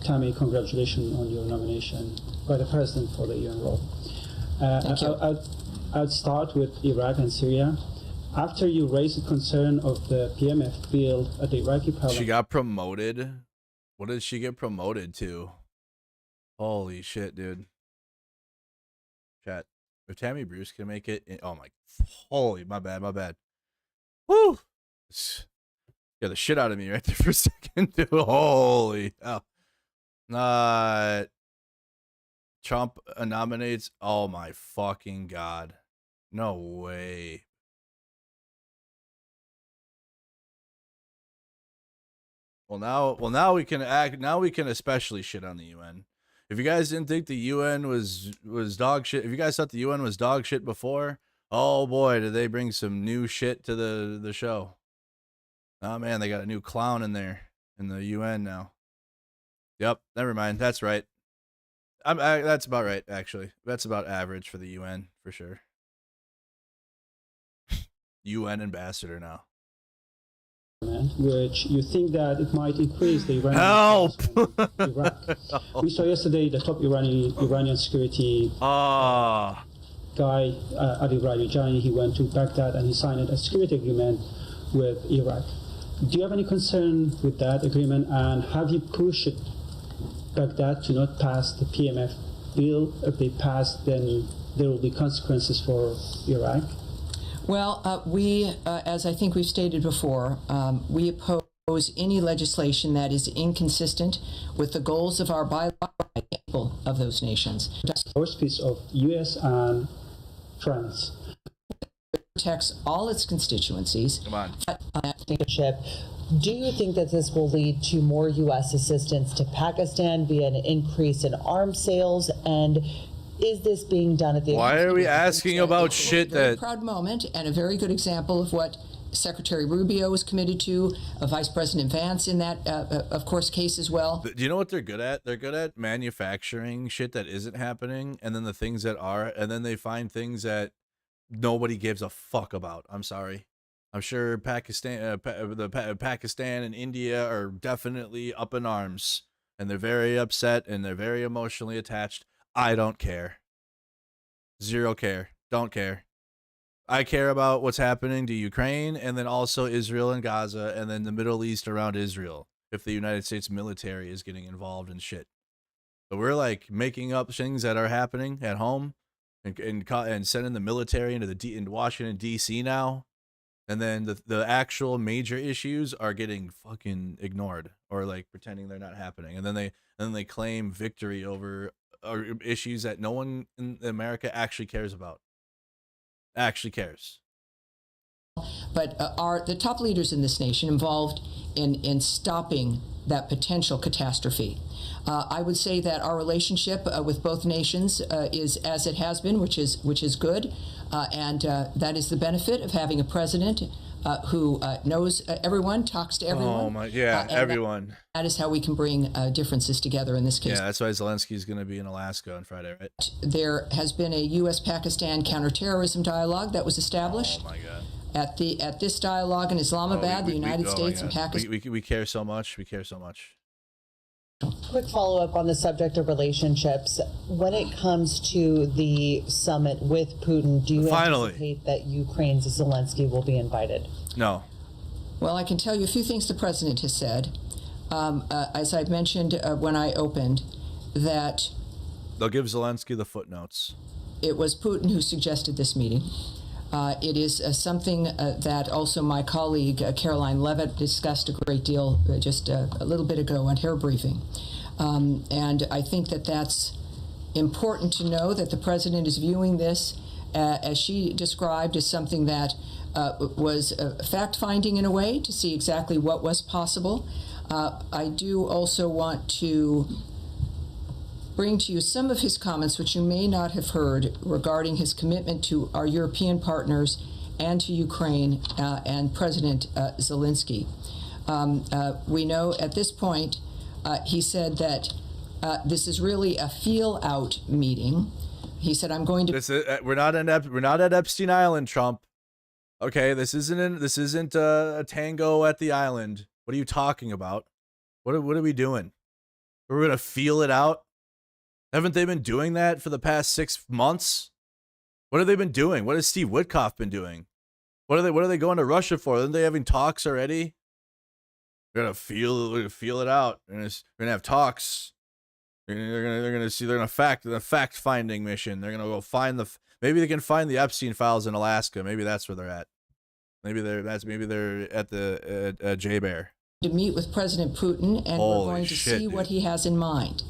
Tammy, congratulations on your nomination by the president for the UN role. Thank you. I'll start with Iraq and Syria. After you raised the concern of the PMF bill at the Iraqi parliament, She got promoted. What did she get promoted to? Holy shit, dude. Chat. If Tammy Bruce can make it, oh my, holy, my bad. Woo! Yeah, the shit out of me right there for a second, dude. Holy hell. Trump nominates, oh my fucking god. No way. Well, now we can especially shit on the UN. If you guys didn't think the UN was dog shit, if you guys thought the UN was dog shit before, oh boy, did they bring some new shit to the show. Oh man, they got a new clown in there in the UN now. Yep, never mind. That's right. That's about right, actually. That's about average for the UN for sure. UN ambassador now. which you think that it might increase the Iranian help in Iraq. We saw yesterday the top Iranian security guy, Ali Rajani. He went to Baghdad and he signed a security agreement with Iraq. Do you have any concern with that agreement, and have you pushed Baghdad to not pass the PMF bill? If they pass, then there will be consequences for Iraq. Well, we, as I think we've stated before, we oppose any legislation that is inconsistent with the goals of our bilateral of those nations. First piece of U.S. and France. Protects all its constituencies. Come on. Do you think that this will lead to more U.S. assistance to Pakistan via an increase in arms sales? And is this being done at the... Why are we asking about shit that... A that... proud moment and a very good example of what Secretary Rubio is committed to, Vice President Vance in that, of course, case as well. Do you know what they're good at? They're good at manufacturing shit that isn't happening, and then the things that are, and then they find things that nobody gives a fuck about. I'm sorry. I'm sure Pakistan, Pakistan and India are definitely up in arms, and they're very upset and they're very emotionally attached. I don't care. Zero care. Don't care. I care about what's happening to Ukraine, and then also Israel and Gaza, and then the Middle East around Israel, if the United States military is getting involved in shit. But we're like making up things that are happening at home and sending the military into Washington, D.C. now. And then the actual major issues are getting fucking ignored, or like pretending they're not happening. And then they claim victory over issues that no one in America actually cares about. Actually cares. but are the top leaders in this nation involved in stopping that potential catastrophe. I would say that our relationship with both nations is as it has been, which is good, and that is the benefit of having a president who knows everyone, talks to everyone. Oh my, everyone. That is how we can bring differences together in this case. Yeah, that's why Zelensky is going to be in Alaska on Friday, right? There has been a U.S.-Pakistan counterterrorism dialogue that was established. Oh my God. At this dialogue in Islamabad, the United States and Pakistan. We care so much. We care so much. Quick follow-up on the subject of relationships. When it comes to the summit with Putin, do you anticipate that Ukraine's Zelensky will be invited? No. Well, I can tell you a few things the president has said. As I mentioned when I opened, that they'll give Zelensky the footnotes. It was Putin who suggested this meeting. It is something that also my colleague Caroline Levitt discussed a great deal just a little bit ago on her briefing. And I think that that's important to know, that the president is viewing this, as she described, as something that was fact-finding in a way to see exactly what was possible. I do also want to bring to you some of his comments, which you may not have heard, regarding his commitment to our European partners and to Ukraine and President Zelensky. We know at this point, he said that this is really a feel-out meeting. He said, "I'm going to." We're not at Epstein Island, Trump. Okay, this isn't a tango at the island. What are you talking about? What are we doing? We're gonna feel it out. Haven't they been doing that for the past 6 months? What have they been doing? What has Steve Witkoff been doing? What are they going to Russia for? Aren't they having talks already? We're gonna feel it out. We're gonna have talks. They're gonna fact finding mission. They're gonna go find maybe they can find the Epstein files in Alaska. Maybe that's where they're at. Maybe they're at the J Bear. To meet with President Putin, and we're going to see what he has in mind.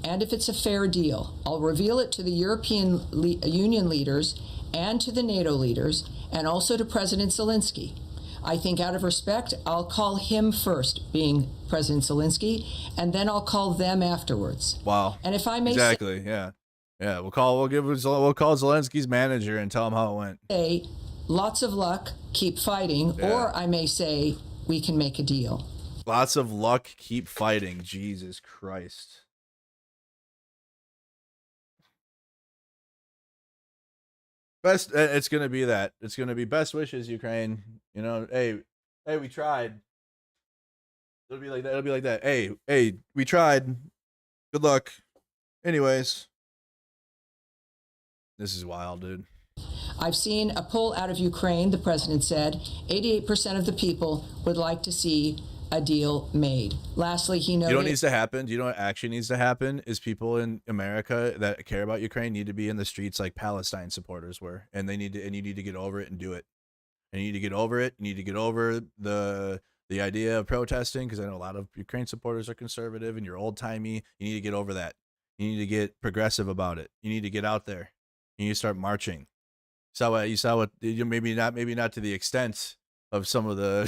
And if it's a fair deal, I'll reveal it to the European Union leaders and to the NATO leaders, and also to President Zelensky. I think out of respect, I'll call him first, being President Zelensky, and then I'll call them afterwards. Wow. And if I may yeah. We'll call Zelensky's manager and tell him how it went. Say, lots of luck, keep fighting, or I may say, we can make a deal. Lots of luck, keep fighting. Jesus Christ. It's gonna be that. It's gonna be best wishes, Ukraine. You know, hey, we tried. It'll be like that. It'll be like that. Hey, we tried. Good luck. Anyways, this is wild, dude. I've seen a pull out of Ukraine, the president said. 88% of the people would like to see a deal made. Lastly, he noted... You know what needs to happen? Do you know what actually needs to happen? Is people in America that care about Ukraine need to be in the streets like Palestine supporters were. And you need to get over it and do it. And you need to get over it. You need to get over the idea of protesting, because I know a lot of Ukraine supporters are conservative and you're old-timey. You need to get over that. You need to get progressive about it. You need to get out there. You need to start marching. You saw what maybe not to the extent of some of the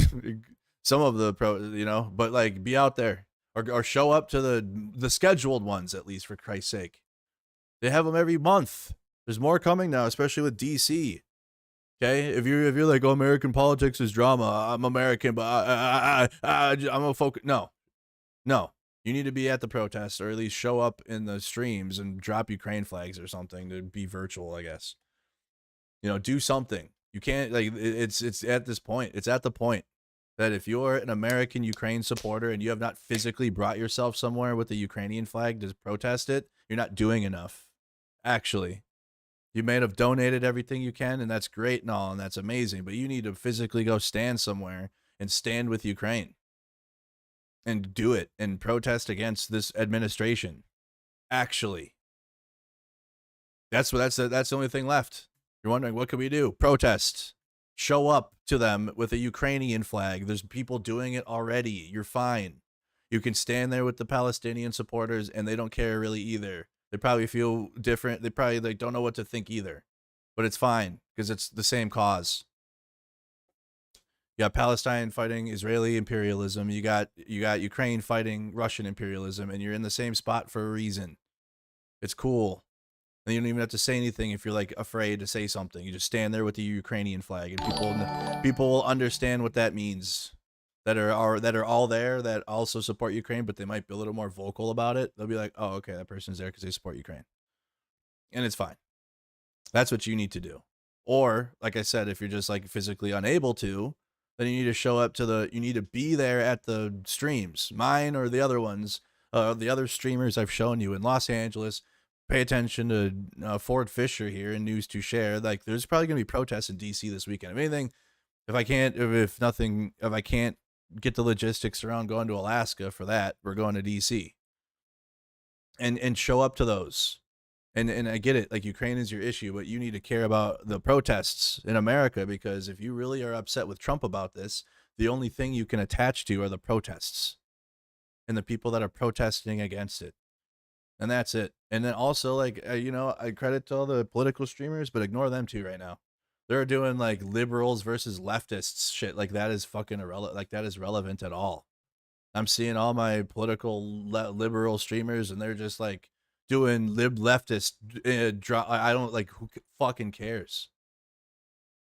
but like be out there or show up to the scheduled ones, at least, for Christ's sake. They have them every month. There's more coming now, especially with DC. Okay, if you're like, oh, American politics is drama. I'm American, but I'm a focus. No, you need to be at the protests, or at least show up in the streams and drop Ukraine flags or something to be virtual, I guess. You know, do something. You can't, like, it's at this point. It's at the point that if you're an American Ukraine supporter and you have not physically brought yourself somewhere with the Ukrainian flag to protest it, you're not doing enough. Actually, you may have donated everything you can, and that's great and all, and that's amazing, but you need to physically go stand somewhere and stand with Ukraine and do it and protest against this administration. Actually, that's the only thing left. You're wondering, what can we do? Protest. Show up to them with a Ukrainian flag. There's people doing it already. You're fine. You can stand there with the Palestinian supporters, and they don't care really either. They probably feel different. They probably don't know what to think either. But it's fine, because it's the same cause. You got Palestine fighting Israeli imperialism. You got Ukraine fighting Russian imperialism, and you're in the same spot for a reason. It's cool. And you don't even have to say anything if you're like afraid to say something. You just stand there with the Ukrainian flag, and people will understand what that means. That are all there that also support Ukraine, but they might be a little more vocal about it. They'll be like, "Oh, okay, that person's there because they support Ukraine," and it's fine. That's what you need to do. Or, like I said, if you're just like physically unable to, then you need to show up to you need to be there at the streams, mine or the other ones, the other streamers I've shown you in Los Angeles. Pay attention to Ford Fisher here in News to Share. Like, there's probably going to be protests in DC this weekend. If anything, if I can't get the logistics around going to Alaska for that, we're going to DC. And show up to those. And I get it, like Ukraine is your issue, but you need to care about the protests in America, because if you really are upset with Trump about this, the only thing you can attach to are the protests and the people that are protesting against it. And that's it. And then also, like, I credit to all the political streamers, but ignore them too right now. They're doing like liberals versus leftists shit. Like, that is fucking irrelevant. Like, that is relevant at all. I'm seeing all my political liberal streamers, and they're just like doing leftist. I don't like, who fucking cares?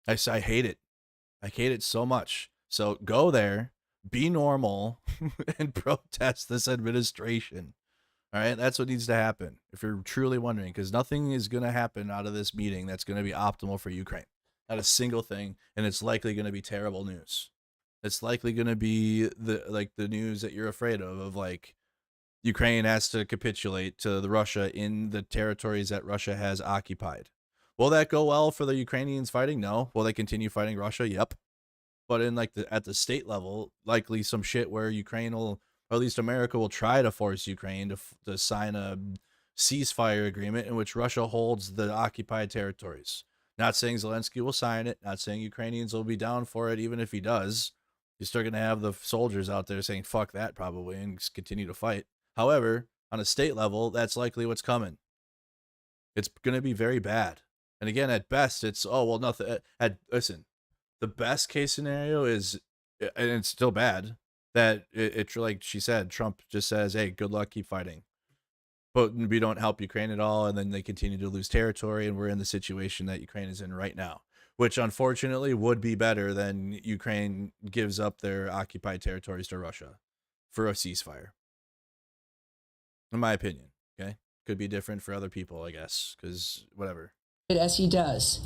I hate it. I hate it so much. So go there, be normal, and protest this administration. All right, that's what needs to happen if you're truly wondering, because nothing is going to happen out of this meeting that's going to be optimal for Ukraine. Not a single thing, and it's likely going to be terrible news. It's likely going to be the news that you're afraid of like Ukraine has to capitulate to Russia in the territories that Russia has occupied. Will that go well for the Ukrainians fighting? No. Will they continue fighting Russia? Yep. But in like at the state level, likely some shit where Ukraine will, or at least America will try to force Ukraine to sign a ceasefire agreement in which Russia holds the occupied territories. Not saying Zelenskyy will sign it, not saying Ukrainians will be down for it, even if he does. You're still going to have the soldiers out there saying, fuck that, probably, and just continue to fight. However, on a state level, that's likely what's coming. It's going to be very bad. And again, at best, it's, oh, well, nothing. Listen, the best case scenario is, and it's still bad, that it's like she said, Trump just says, hey, good luck, keep fighting. But we don't help Ukraine at all, and then they continue to lose territory, and we're in the situation that Ukraine is in right now, which unfortunately would be better than Ukraine gives up their occupied territories to Russia for a ceasefire. In my opinion, okay? Could be different for other people, I guess, because whatever. As he does.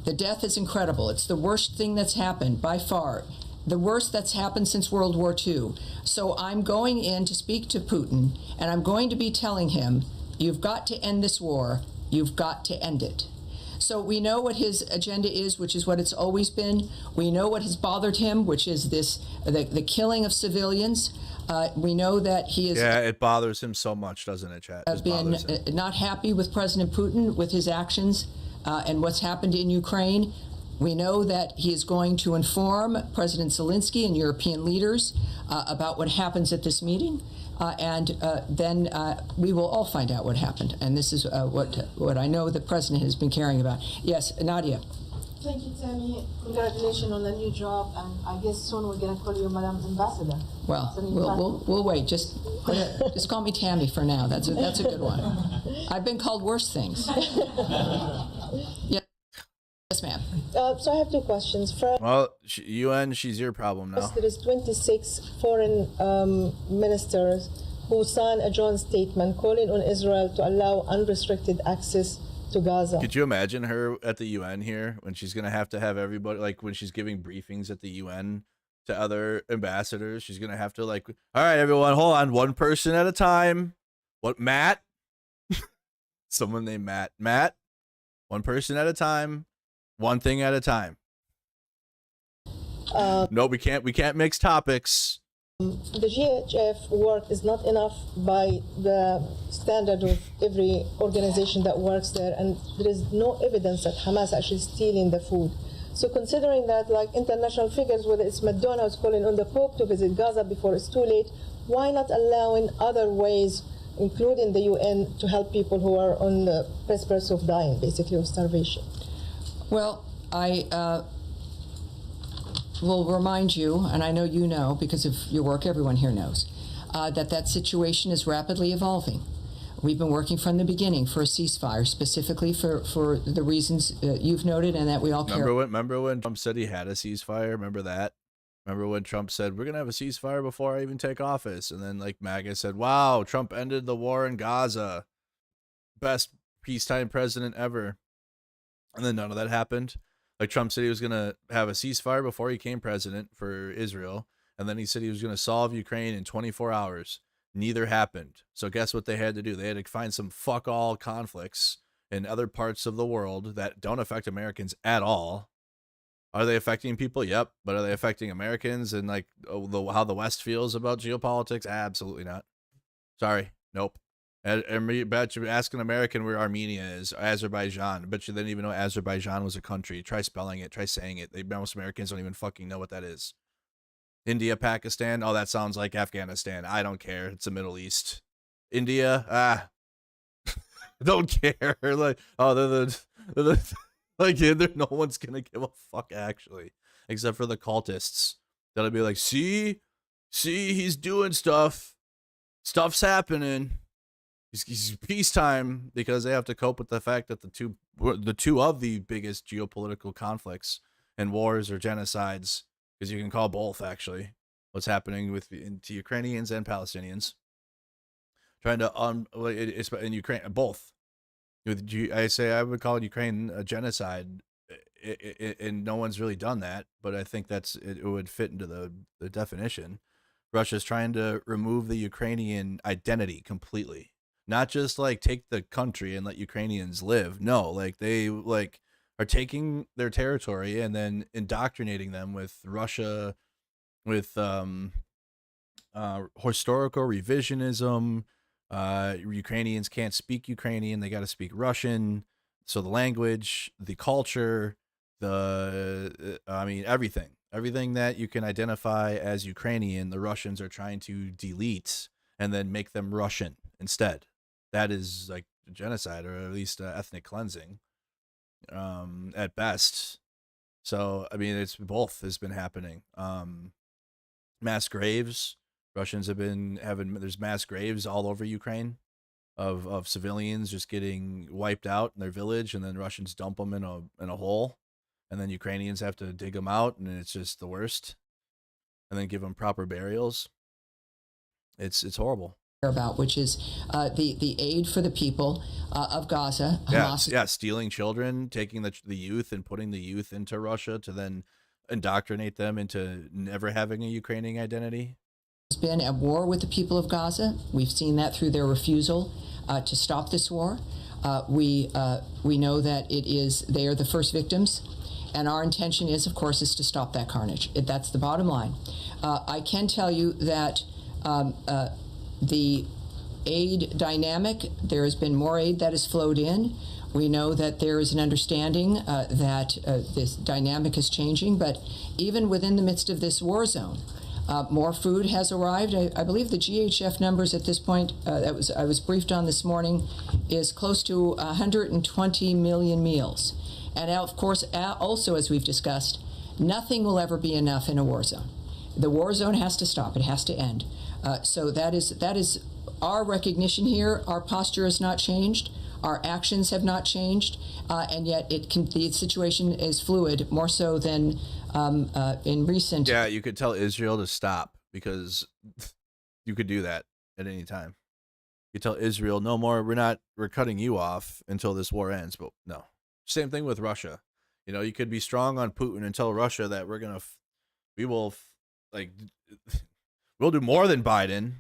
The death is incredible. It's the worst thing that's happened by far. The worst that's happened since World War II. So I'm going in to speak to Putin, and I'm going to be telling him, you've got to end this war. You've got to end it. So we know what his agenda is, which is what it's always been. We know what has bothered him, which is the killing of civilians. We know that he is... Yeah, it bothers him so much, doesn't it, chat? Has been not happy with President Putin, with his actions and what's happened in Ukraine. We know that he is going to inform President Zelenskyy and European leaders about what happens at this meeting, and then we will all find out what happened. And this is what I know the President has been caring about. Yes, Nadia. Thank you, Tammy. Congratulations on the new job, and I guess soon we're going to call you Madam's ambassador. Well, we'll wait. Just call me Tammy for now. That's a good one. I've been called worse things. Yes, ma'am. So I have two questions. First, well, UN, she's your problem now. There is 26 foreign ministers who signed a joint statement calling on Israel to allow unrestricted access to Gaza. Could you imagine her at the UN here when she's going to have everybody, like when she's giving briefings at the UN to other ambassadors, she's going to have to like, all right, everyone, hold on, one person at a time. What, Matt? Someone named Matt. Matt, one person at a time. One thing at a time. No, we can't mix topics. The GHF work is not enough by the standard of every organization that works there, and there is no evidence that Hamas actually stealing the food. So considering that, like international figures, whether it's McDonald's calling on the Pope to visit Gaza before it's too late, why not allowing other ways, including the UN, to help people who are on the precipice of dying, basically of starvation? Well, will remind you, and I know you know because of your work, everyone here knows, that situation is rapidly evolving. We've been working from the beginning for a ceasefire, specifically for the reasons you've noted and that we all care. Remember when Trump said he had a ceasefire? Remember that? Remember when Trump said, we're going to have a ceasefire before I even take office? And then, like, MAGA said, wow, Trump ended the war in Gaza. Best peacetime president ever. And then none of that happened. Like, Trump said he was going to have a ceasefire before he became president for Israel. And then he said he was going to solve Ukraine in 24 hours. Neither happened. So guess what they had to do? They had to find some fuck-all conflicts in other parts of the world that don't affect Americans at all. Are they affecting people? Yep. But are they affecting Americans and, like, how the West feels about geopolitics? Absolutely not. Sorry. Nope. And bet you ask an American where Armenia is, Azerbaijan. I bet you they didn't even know Azerbaijan was a country. Try spelling it. Try saying it. Most Americans don't even fucking know what that is. India, Pakistan. Oh, that sounds like Afghanistan. I don't care. It's the Middle East. India. Don't care. Like, oh, like, no one's gonna give a fuck actually, except for the cultists. That'll be like, see, he's doing stuff. Stuff's happening. He's peacetime, because they have to cope with the fact that the two of the biggest geopolitical conflicts and wars or genocides, because you can call both actually, what's happening to Ukrainians and Palestinians, trying to in Ukraine, both. I would call Ukraine a genocide, and no one's really done that, but I think it would fit into the definition. Russia's trying to remove the Ukrainian identity completely. Not just like take the country and let Ukrainians live. No, like they are taking their territory and then indoctrinating them with Russia, with historical revisionism. Ukrainians can't speak Ukrainian; they got to speak Russian. So the language, the culture, everything that you can identify as Ukrainian, the Russians are trying to delete and then make them Russian instead. That is like genocide, or at least ethnic cleansing, at best. So, I mean, it's both has been happening. Mass graves. Russians have been there's mass graves all over Ukraine of civilians just getting wiped out in their village, and then Russians dump them in a hole, and then Ukrainians have to dig them out, and it's just the worst. And then give them proper burials. It's horrible. About, which is the aid for the people of Gaza. Yeah, stealing children, taking the youth and putting the youth into Russia to then indoctrinate them into never having a Ukrainian identity. Has been at war with the people of Gaza. We've seen that through their refusal to stop this war. We know that they are the first victims, and our intention is, of course, to stop that carnage. That's the bottom line. I can tell you that the aid dynamic, there has been more aid that has flowed in. We know that there is an understanding that this dynamic is changing, but even within the midst of this war zone, more food has arrived. I believe the GHF numbers at this point, I was briefed on this morning, is close to 120 million meals. And now, of course, also, as we've discussed, nothing will ever be enough in a war zone. The war zone has to stop. It has to end. So that is our recognition here. Our posture has not changed. Our actions have not changed, and yet the situation is fluid, more so than in recent. Yeah, you could tell Israel to stop, because you could do that at any time. You tell Israel, no more. We're cutting you off until this war ends. But no, same thing with Russia. You could be strong on Putin and tell Russia that we'll do more than Biden.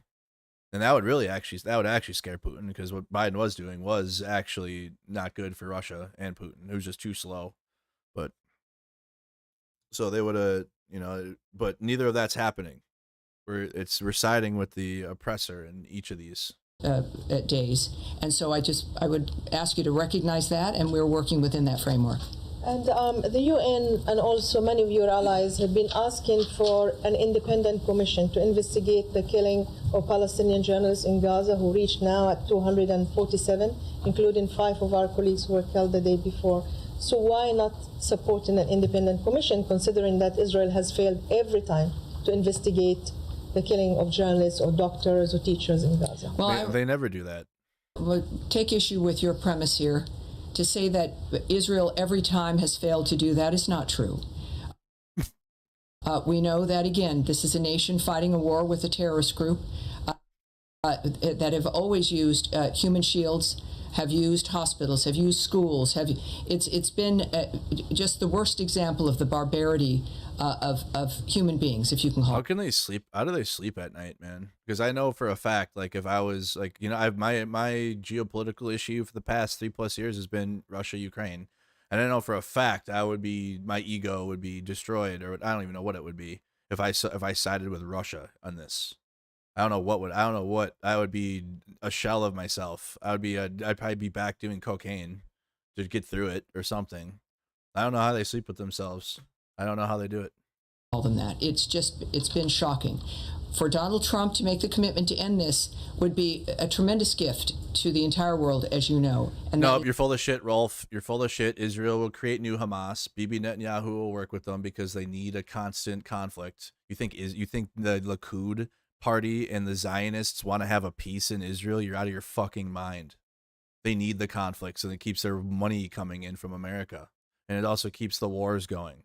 And that would actually scare Putin, because what Biden was doing was actually not good for Russia and Putin. It was just too slow. But so they would have, but neither of that's happening. We're siding with the oppressor in each of these days. And so I would ask you to recognize that, and we're working within that framework. And the UN and also many of your allies have been asking for an independent commission to investigate the killing of Palestinian journalists in Gaza, who reached now at 247, including 5 of our colleagues who were killed the day before. So why not supporting an independent commission, considering that Israel has failed every time to investigate the killing of journalists or doctors or teachers in Gaza? Well, they never do that. Well, take issue with your premise here. To say that Israel every time has failed to do that is not true. We know that, again, this is a nation fighting a war with a terrorist group that have always used human shields, have used hospitals, have used schools. It's been just the worst example of the barbarity of human beings, if you can call it. How can they sleep? How do they sleep at night, man? Because I know for a fact, like if I was like, you know, I've my geopolitical issue for the past 3+ years has been Russia, Ukraine, and I know for a fact my ego would be destroyed, or I don't even know what it would be if I sided with Russia on this. I don't know what I would be a shell of myself. I'd probably be back doing cocaine to get through it or something. I don't know how they sleep with themselves. I don't know how they do it. Than that. It's been shocking. For Donald Trump to make the commitment to end this would be a tremendous gift to the entire world, as you know. And no, you're full of shit, Rolf. You're full of shit. Israel will create new Hamas. Bibi Netanyahu will work with them because they need a constant conflict. You think the Likud party and the Zionists want to have a peace in Israel? You're out of your fucking mind. They need the conflicts, and it keeps their money coming in from America, and it also keeps the wars going.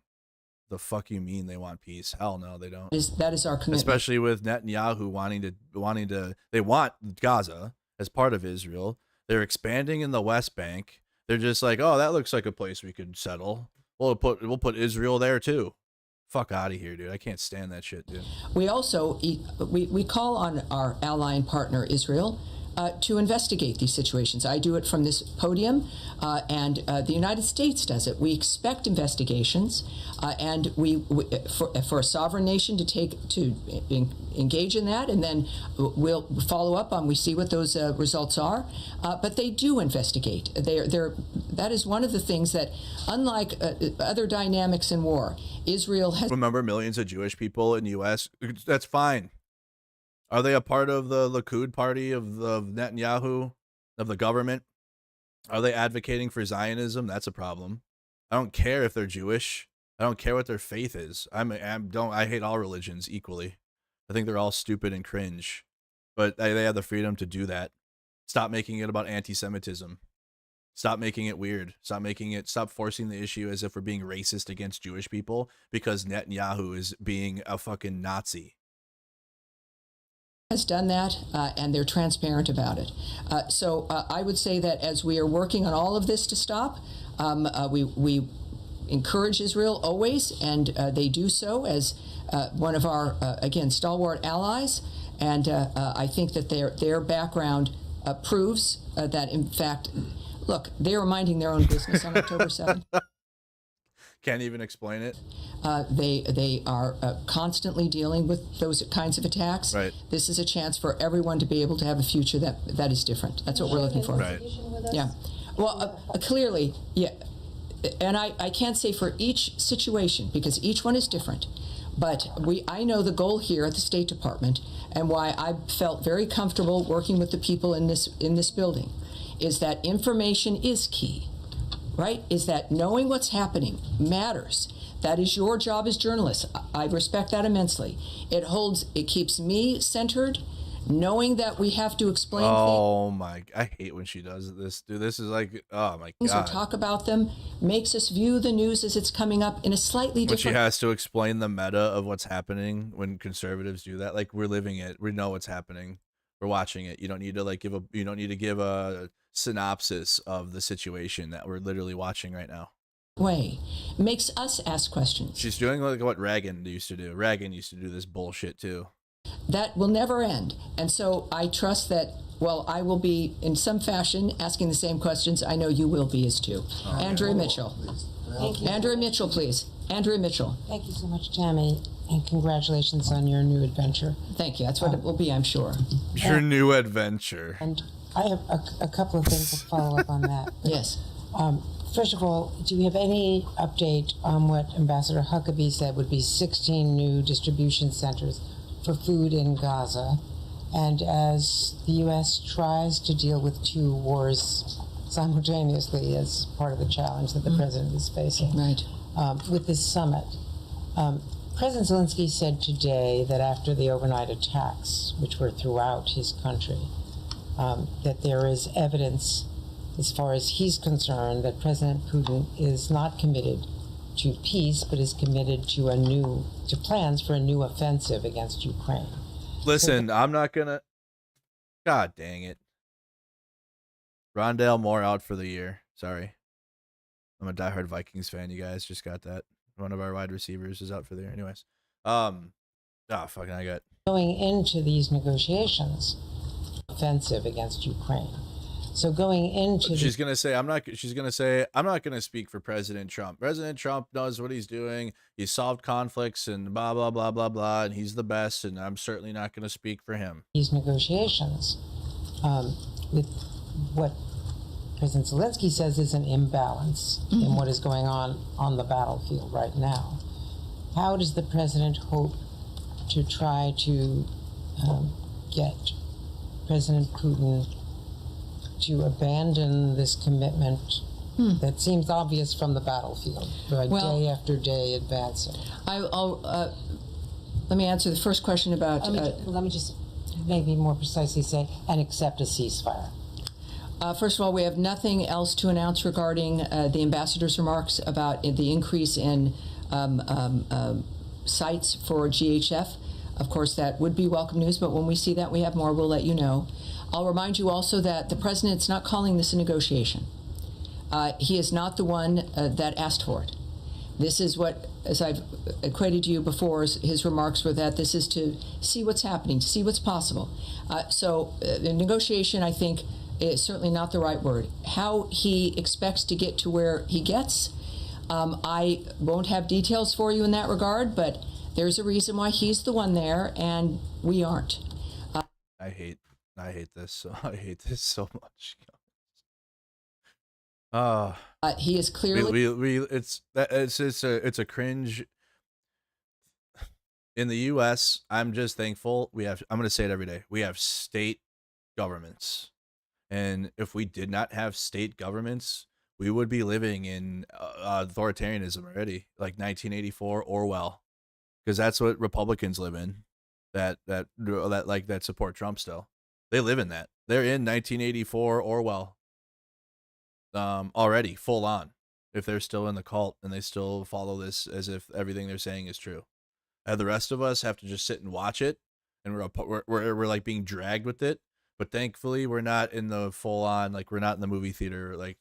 The fuck you mean they want peace? Hell no, they don't. That is our commitment. Especially with Netanyahu wanting to they want Gaza as part of Israel. They're expanding in the West Bank. They're just like, oh, that looks like a place we could settle. We'll put Israel there too. Fuck out of here, dude. I can't stand that shit, dude. We also we call on our ally and partner Israel to investigate these situations. I do it from this podium, and the United States does it. We expect investigations, and for a sovereign nation to engage in that, and then we'll follow up on. We see what those results are, but they do investigate. That is one of the things that, unlike other dynamics in war, Israel has. Remember millions of Jewish people in the U.S. That's fine. Are they a part of the Likud party of Netanyahu, of the government? Are they advocating for Zionism? That's a problem. I don't care if they're Jewish. I don't care what their faith is. I hate all religions equally. I think they're all stupid and cringe, but they have the freedom to do that. Stop making it about anti-Semitism. Stop making it weird. Stop forcing the issue as if we're being racist against Jewish people because Netanyahu is being a fucking Nazi. Has done that, and they're transparent about it. So I would say that as we are working on all of this to stop, we encourage Israel always, and they do so as one of our, again, stalwart allies. And I think that their background proves that, in fact, look, they are minding their own business on October 7th. Can't even explain it. They are constantly dealing with those kinds of attacks. Right. This is a chance for everyone to be able to have a future that is different. That's what we're looking for. Right. Yeah. Well, clearly, yeah. And I can't say for each situation because each one is different. But I know the goal here at the State Department, and why I felt very comfortable working with the people in this building, is that information is key. Right? Is that knowing what's happening matters. That is your job as journalists. I respect that immensely. It keeps me centered, knowing that we have to explain things. I hate when she does this, dude. This is like, oh my God. Or talk about them, makes us view the news as it's coming up in a slightly different. When she has to explain the meta of what's happening when conservatives do that. Like, we're living it. We know what's happening. We're watching it. You don't need to give a synopsis of the situation that we're literally watching right now. Way makes us ask questions. She's doing like what Reagan used to do. Reagan used to do this bullshit too. That will never end. And so I trust that, well, I will be in some fashion asking the same questions. I know you will be as too. Andrea Mitchell. Thank you. Andrea Mitchell, please. Andrea Mitchell. Thank you so much, Tammy, and congratulations on your new adventure. Thank you. That's what it will be, I'm sure. Your new adventure. And I have a couple of things to follow up on that. Yes. First of all, do you have any update on what Ambassador Huckabee said would be 16 new distribution centers for food in Gaza? And as the U.S. tries to deal with two wars simultaneously as part of the challenge that the president is facing. Right. With this summit, President Zelensky said today that after the overnight attacks, which were throughout his country, that there is evidence, as far as he's concerned, that President Putin is not committed to peace, but is committed to plans for a new offensive against Ukraine. Listen, I'm not gonna. God dang it. Rondale Moore out for the year. Sorry. I'm a diehard Vikings fan, you guys. Just got that. One of our wide receivers is out for the year. Anyways. Fucking I got. Going into these negotiations, offensive against Ukraine. So going into She's gonna say I'm not gonna speak for President Trump. President Trump knows what he's doing. He's solved conflicts and blah blah blah blah blah, and he's the best. And I'm certainly not gonna speak for him. These negotiations, with what President Zelensky says is an imbalance in what is going on the battlefield right now. How does the president hope to try to get President Putin to abandon this commitment that seems obvious from the battlefield, day after day advancing? Let me answer the first question about... let me just maybe more precisely say, and accept a ceasefire. First of all, we have nothing else to announce regarding the ambassador's remarks about the increase in sites for GHF. Of course, that would be welcome news, but when we see that we have more, we'll let you know. I'll remind you also that the president's not calling this a negotiation. He is not the one that asked for it. This is what, as I've equated to you before, his remarks were that this is to see what's happening, to see what's possible. So the negotiation, I think, is certainly not the right word. How he expects to get to where he gets, I won't have details for you in that regard, but there's a reason why he's the one there and we aren't. I hate this. I hate this so much. He is clearly. It's a cringe. In the U.S., I'm just thankful I'm going to say it every day. We have state governments, and if we did not have state governments, we would be living in authoritarianism already, like 1984 Orwell, because that's what Republicans live in. That support Trump still. They live in that. They're in 1984 Orwell. Already full on, if they're still in the cult and they still follow this as if everything they're saying is true. And the rest of us have to just sit and watch it, and we're like being dragged with it. But thankfully, we're not in the full on, like we're not in the movie theater. Like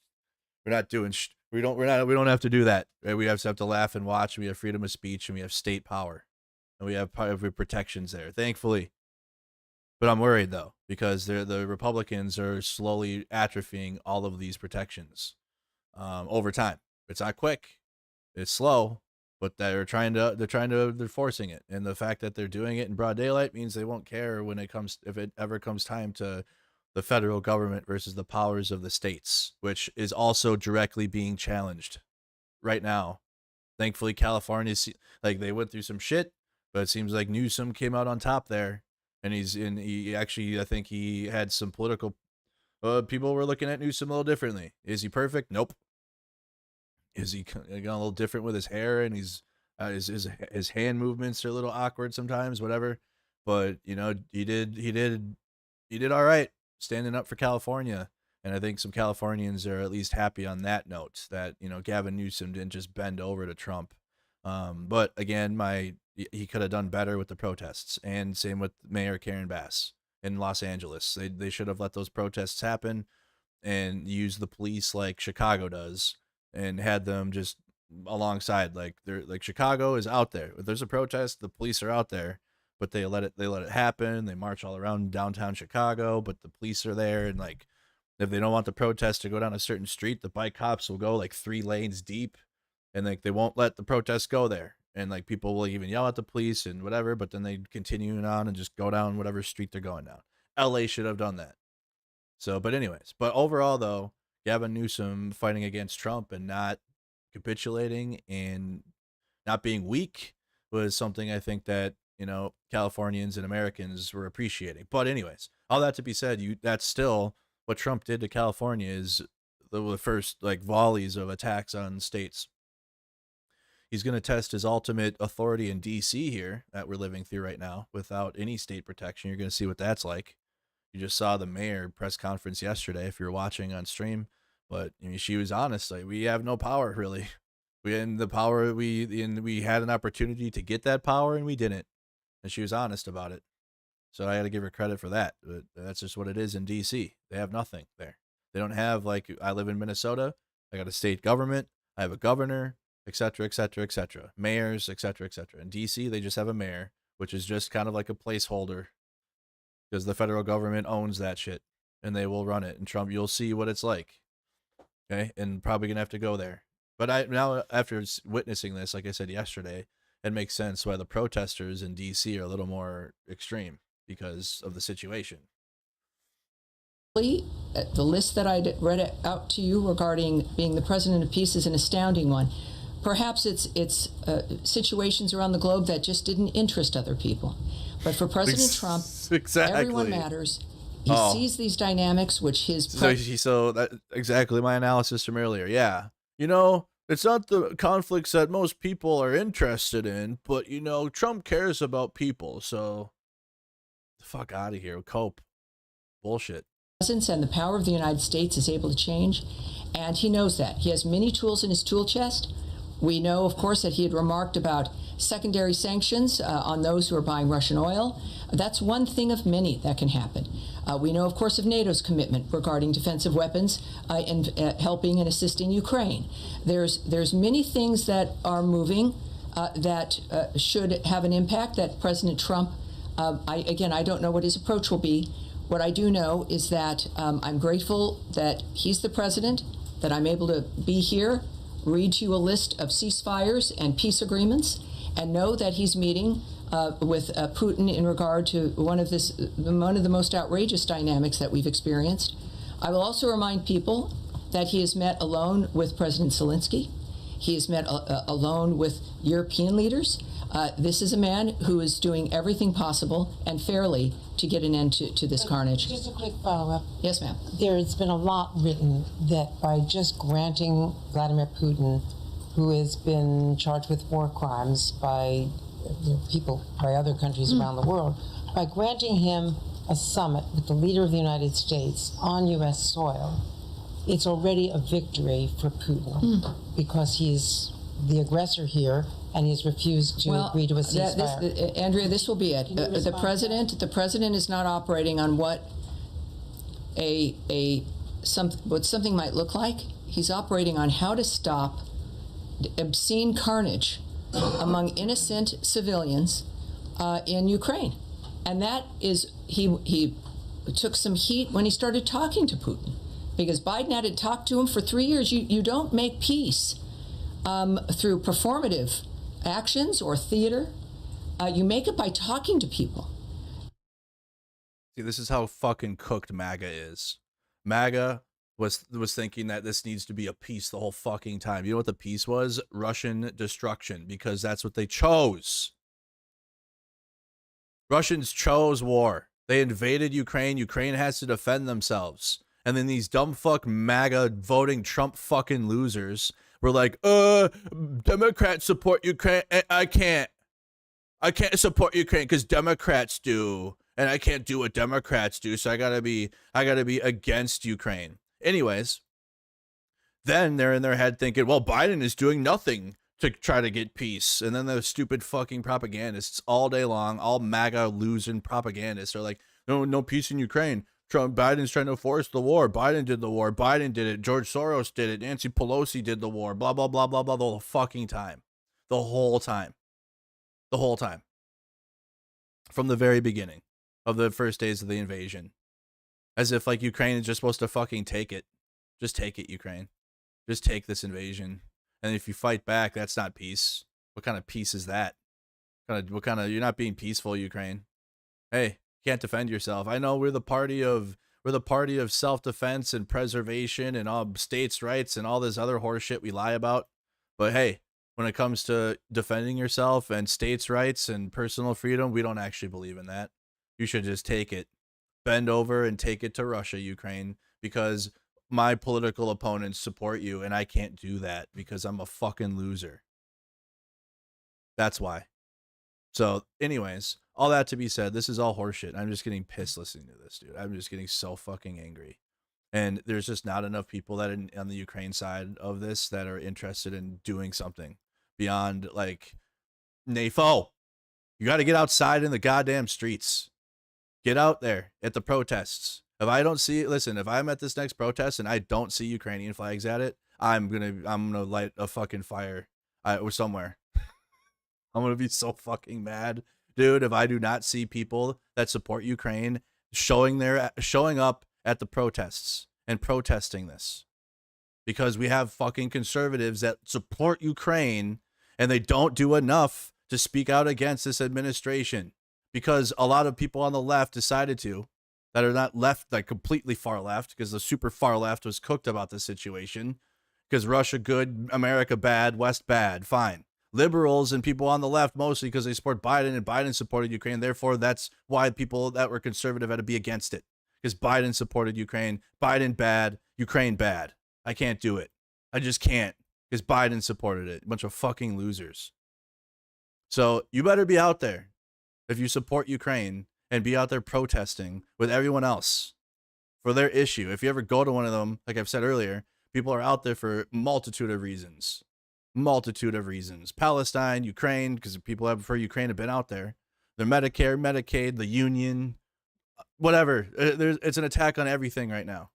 we're not doing. We don't have to do that. Right? We have to laugh and watch. We have freedom of speech, and we have state power, and we have protections there. Thankfully. But I'm worried, though, because the Republicans are slowly atrophying all of these protections over time. It's not quick. It's slow, but they're forcing it. And the fact that they're doing it in broad daylight means they won't care if it ever comes time to the federal government versus the powers of the states, which is also directly being challenged right now. Thankfully, California, they went through some shit, but it seems like Newsom came out on top there. And I think he had some political, people were looking at Newsom a little differently. Is he perfect? Nope. Is he a little different with his hair and his hand movements are a little awkward sometimes, whatever. But, he did all right standing up for California. And I think some Californians are at least happy on that note that, Gavin Newsom didn't just bend over to Trump. But again, he could have done better with the protests, and same with Mayor Karen Bass in Los Angeles. They should have let those protests happen and used the police like Chicago does and had them just alongside. Like Chicago is out there. If there's a protest, the police are out there, but they let it happen. They march all around downtown Chicago, but the police are there, and if they don't want the protest to go down a certain street, the bike cops will go 3 lanes deep, and they won't let the protest go there. And people will even yell at the police and whatever, but then they continue on and just go down whatever street they're going down. LA should have done that. So, but overall though, Gavin Newsom fighting against Trump and not capitulating and not being weak was something I think that, Californians and Americans were appreciating. But anyways, all that to be said, that's still what Trump did to California is the first like volleys of attacks on states. He's going to test his ultimate authority in DC here that we're living through right now without any state protection. You're going to see what that's like. You just saw the mayor press conference yesterday if you're watching on stream, but I mean, she was honest. Like, we have no power really. We had an opportunity to get that power and we didn't. And she was honest about it. So I got to give her credit for that. But that's just what it is in DC. They have nothing there. They don't have, like, I live in Minnesota. I got a state government. I have a governor, etc., etc., etc. Mayors, etc., etc. In DC, they just have a mayor, which is just kind of like a placeholder because the federal government owns that shit and they will run it. And Trump, you'll see what it's like. Okay. And probably going to have to go there. But now after witnessing this, like I said yesterday, it makes sense why the protesters in DC are a little more extreme because of the situation. The list that I read out to you regarding being the president of peace is an astounding one. Perhaps it's situations around the globe that just didn't interest other people. But for President Trump, everyone matters. He sees these dynamics, which his... So that exactly my analysis from earlier. Yeah. You know, it's not the conflicts that most people are interested in, but, you know, Trump cares about people, so the fuck out of here. Cope. Bullshit. And the power of the United States is able to change, and he knows that. He has many tools in his tool chest. We know, of course, that he had remarked about secondary sanctions on those who are buying Russian oil. That's one thing of many that can happen. We know, of course, of NATO's commitment regarding defensive weapons and helping and assisting Ukraine. There's many things that are moving that should have an impact that President Trump, I don't know what his approach will be. What I do know is that I'm grateful that he's the president, that I'm able to be here, read to you a list of ceasefires and peace agreements, and know that he's meeting with Putin in regard to one of the most outrageous dynamics that we've experienced. I will also remind people that he has met alone with President Zelenskyy. He has met alone with European leaders. This is a man who is doing everything possible and fairly to get an end to this carnage. Just a quick follow-up. Yes, ma'am. There's been a lot written that by just granting Vladimir Putin, who has been charged with war crimes by people, by other countries around the world, by granting him a summit with the leader of the United States on U.S. soil, it's already a victory for Putin because he's the aggressor here and he's refused to agree to a ceasefire. Andrea, this will be it. The president is not operating on what something might look like. He's operating on how to stop obscene carnage among innocent civilians in Ukraine, and that is he took some heat when he started talking to Putin, because Biden hadn't talked to him for 3 years. You don't make peace through performative actions or theater. You make it by talking to people. See, this is how fucking cooked MAGA is. MAGA was thinking that this needs to be a peace the whole fucking time. You know what the peace was? Russian destruction, because that's what they chose. Russians chose war. They invaded Ukraine. Ukraine has to defend themselves. And then these dumb fuck MAGA voting Trump fucking losers were like, Democrats support Ukraine. I can't support Ukraine because Democrats do. And I can't do what Democrats do. So I gotta be against Ukraine. Anyways, then they're in their head thinking, well, Biden is doing nothing to try to get peace. And then those stupid fucking propagandists all day long, all MAGA losing propagandists are like, no peace in Ukraine. Biden's trying to force the war. Biden did the war. Biden did it. George Soros did it. Nancy Pelosi did the war. Blah, blah, blah, blah, blah, the whole fucking time. The whole time. The whole time. From the very beginning of the first days of the invasion. As if, like, Ukraine is just supposed to fucking take it. Just take it, Ukraine. Just take this invasion. And if you fight back, that's not peace. What kind of peace is that? You're not being peaceful, Ukraine. Hey, you can't defend yourself. I know we're the party of self-defense and preservation and all states' rights and all this other horse shit we lie about. But hey, when it comes to defending yourself and states' rights and personal freedom, we don't actually believe in that. You should just take it. Bend over and take it to Russia, Ukraine, because my political opponents support you, and I can't do that because I'm a fucking loser. That's why. So, anyways, all that to be said, this is all horseshit. I'm just getting pissed listening to this, dude. I'm just getting so fucking angry. And there's just not enough people that on the Ukraine side of this that are interested in doing something beyond, like, NAFO. You got to get outside in the goddamn streets. Get out there at the protests. If I don't see, listen, if I'm at this next protest and I don't see Ukrainian flags at it, I'm gonna light a fucking fire or somewhere. I'm gonna be so fucking mad, dude. If I do not see people that support Ukraine showing up at the protests and protesting this, because we have fucking conservatives that support Ukraine and they don't do enough to speak out against this administration, because a lot of people on the left decided to, that are not left, like completely far left, because the super far left was cooked about this situation, because Russia good, America bad, West bad, fine. Liberals and people on the left mostly because they support Biden and Biden supported Ukraine. Therefore, that's why people that were conservative had to be against it, because Biden supported Ukraine. Biden bad, Ukraine bad. I can't do it. I just can't, because Biden supported it. A bunch of fucking losers. So you better be out there if you support Ukraine and be out there protesting with everyone else for their issue. If you ever go to one of them, like I've said earlier, people are out there for multitude of reasons. Multitude of reasons. Palestine, Ukraine, because people have for Ukraine have been out there. Their Medicare, Medicaid, the union, whatever. It's an attack on everything right now.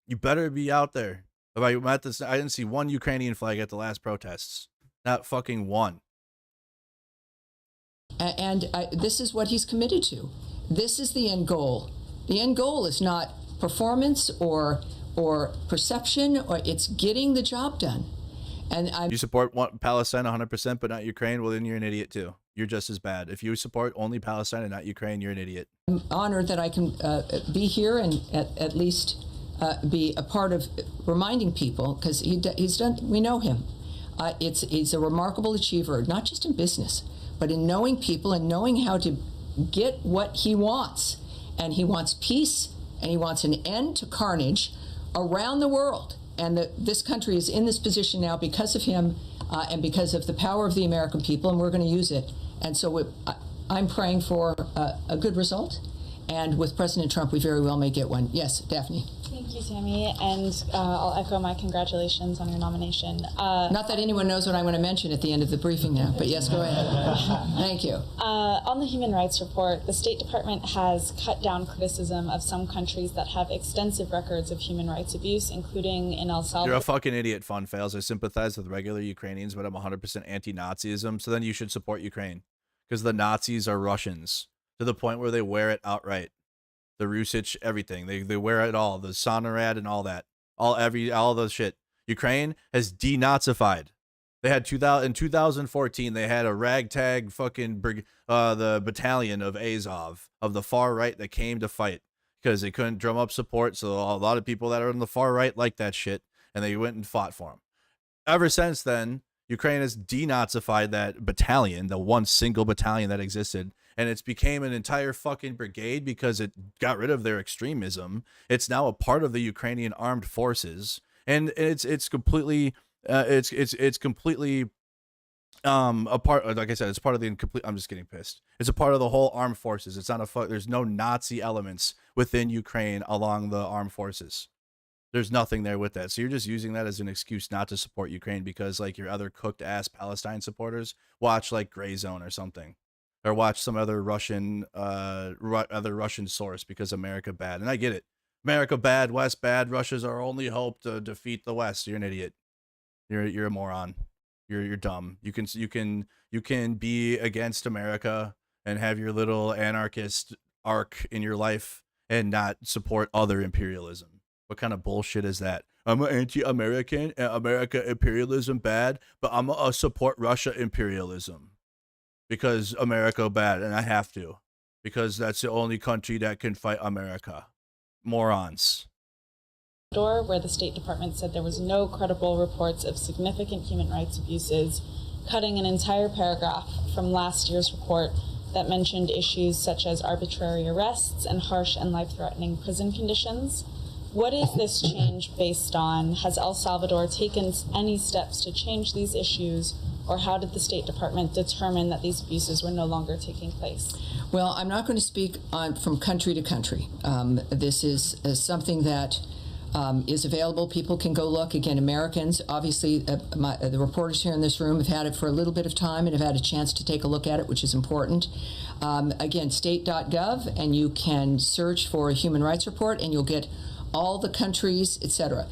You better be out there. If I met this, I didn't see one Ukrainian flag at the last protests. Not fucking one. And this is what he's committed to. This is the end goal. The end goal is not performance or perception, or it's getting the job done. And you support Palestine 100%, but not Ukraine. Well, then you're an idiot too. You're just as bad. If you support only Palestine and not Ukraine, you're an idiot. I'm honored that I can be here and at least be a part of reminding people, because he's done. We know him. He's a remarkable achiever, not just in business, but in knowing people and knowing how to get what he wants. And he wants peace, and he wants an end to carnage around the world. And this country is in this position now because of him and because of the power of the American people, and we're going to use it. And so I'm praying for a good result. And with President Trump, we very well may get one. Yes, Daphne. Thank you, Tammy, and I'll echo my congratulations on your nomination. Not that anyone knows what I'm going to mention at the end of the briefing now, but yes, go ahead. Thank you. On the Human Rights Report, the State Department has cut down criticism of some countries that have extensive records of human rights abuse, including in El Salvador. You're a fucking idiot, Fun Fails. I sympathize with regular Ukrainians, but I'm 100% anti-Nazism, so then you should support Ukraine, because the Nazis are Russians to the point where they wear it outright. The Rusich, everything. They wear it all. The Sonorad and all that. All the shit. Ukraine has denazified. They had in 2014, they had a ragtag fucking the battalion of Azov, of the far right, that came to fight because they couldn't drum up support. So a lot of people that are on the far right like that shit, and they went and fought for them. Ever since then, Ukraine has denazified that battalion, the one single battalion that existed, and it's became an entire fucking brigade because it got rid of their extremism. It's now a part of the Ukrainian armed forces, and it's completely it's completely a part. Like I said, it's part of the incomplete. I'm just getting pissed. It's a part of the whole armed forces. It's not there's no Nazi elements within Ukraine along the armed forces. There's nothing there with that. So you're just using that as an excuse not to support Ukraine because, like, your other cooked ass Palestine supporters watch like Gray Zone or something, or watch some other Russian source because America bad. And I get it. America bad, West bad. Russia's our only hope to defeat the West. You're an idiot. You're a moron. You're dumb. You can be against America and have your little anarchist arc in your life and not support other imperialism. What kind of bullshit is that? I'm an anti-American, America imperialism bad, but I'm a support Russia imperialism because America bad, and I have to, because that's the only country that can fight America. Morons. Where the State Department said there was no credible reports of significant human rights abuses, cutting an entire paragraph from last year's report that mentioned issues such as arbitrary arrests and harsh and life-threatening prison conditions. What is this change based on? Has El Salvador taken any steps to change these issues, or how did the State Department determine that these abuses were no longer taking place? Well, I'm not going to speak from country to country. This is something that is available. People can go look. Again, Americans, obviously, the reporters here in this room have had it for a little bit of time and have had a chance to take a look at it, which is important. Again, state.gov, and you can search for a human rights report, and you'll get all the countries, etc.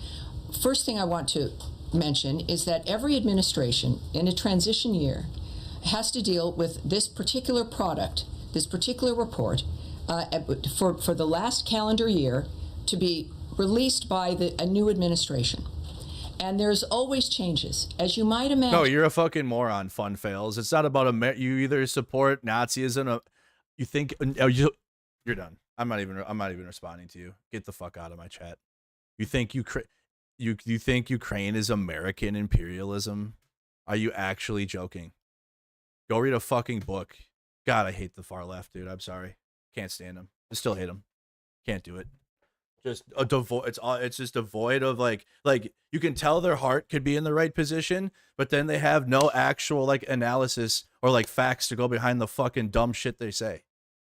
First thing I want to mention is that every administration in a transition year has to deal with this particular product, this particular report, for the last calendar year to be released by a new administration. And there's always changes, as you might imagine. No, you're a fucking moron, Fun Fails. It's not about you either support Nazism or you think you're done. I'm not even responding to you. Get the fuck out of my chat. You think you think Ukraine is American imperialism? Are you actually joking? Go read a fucking book. God, I hate the far left, dude. I'm sorry. Can't stand them. I still hate them. Can't do it. Just a devoid. It's just devoid of like you can tell their heart could be in the right position, but then they have no actual like analysis or like facts to go behind the fucking dumb shit they say.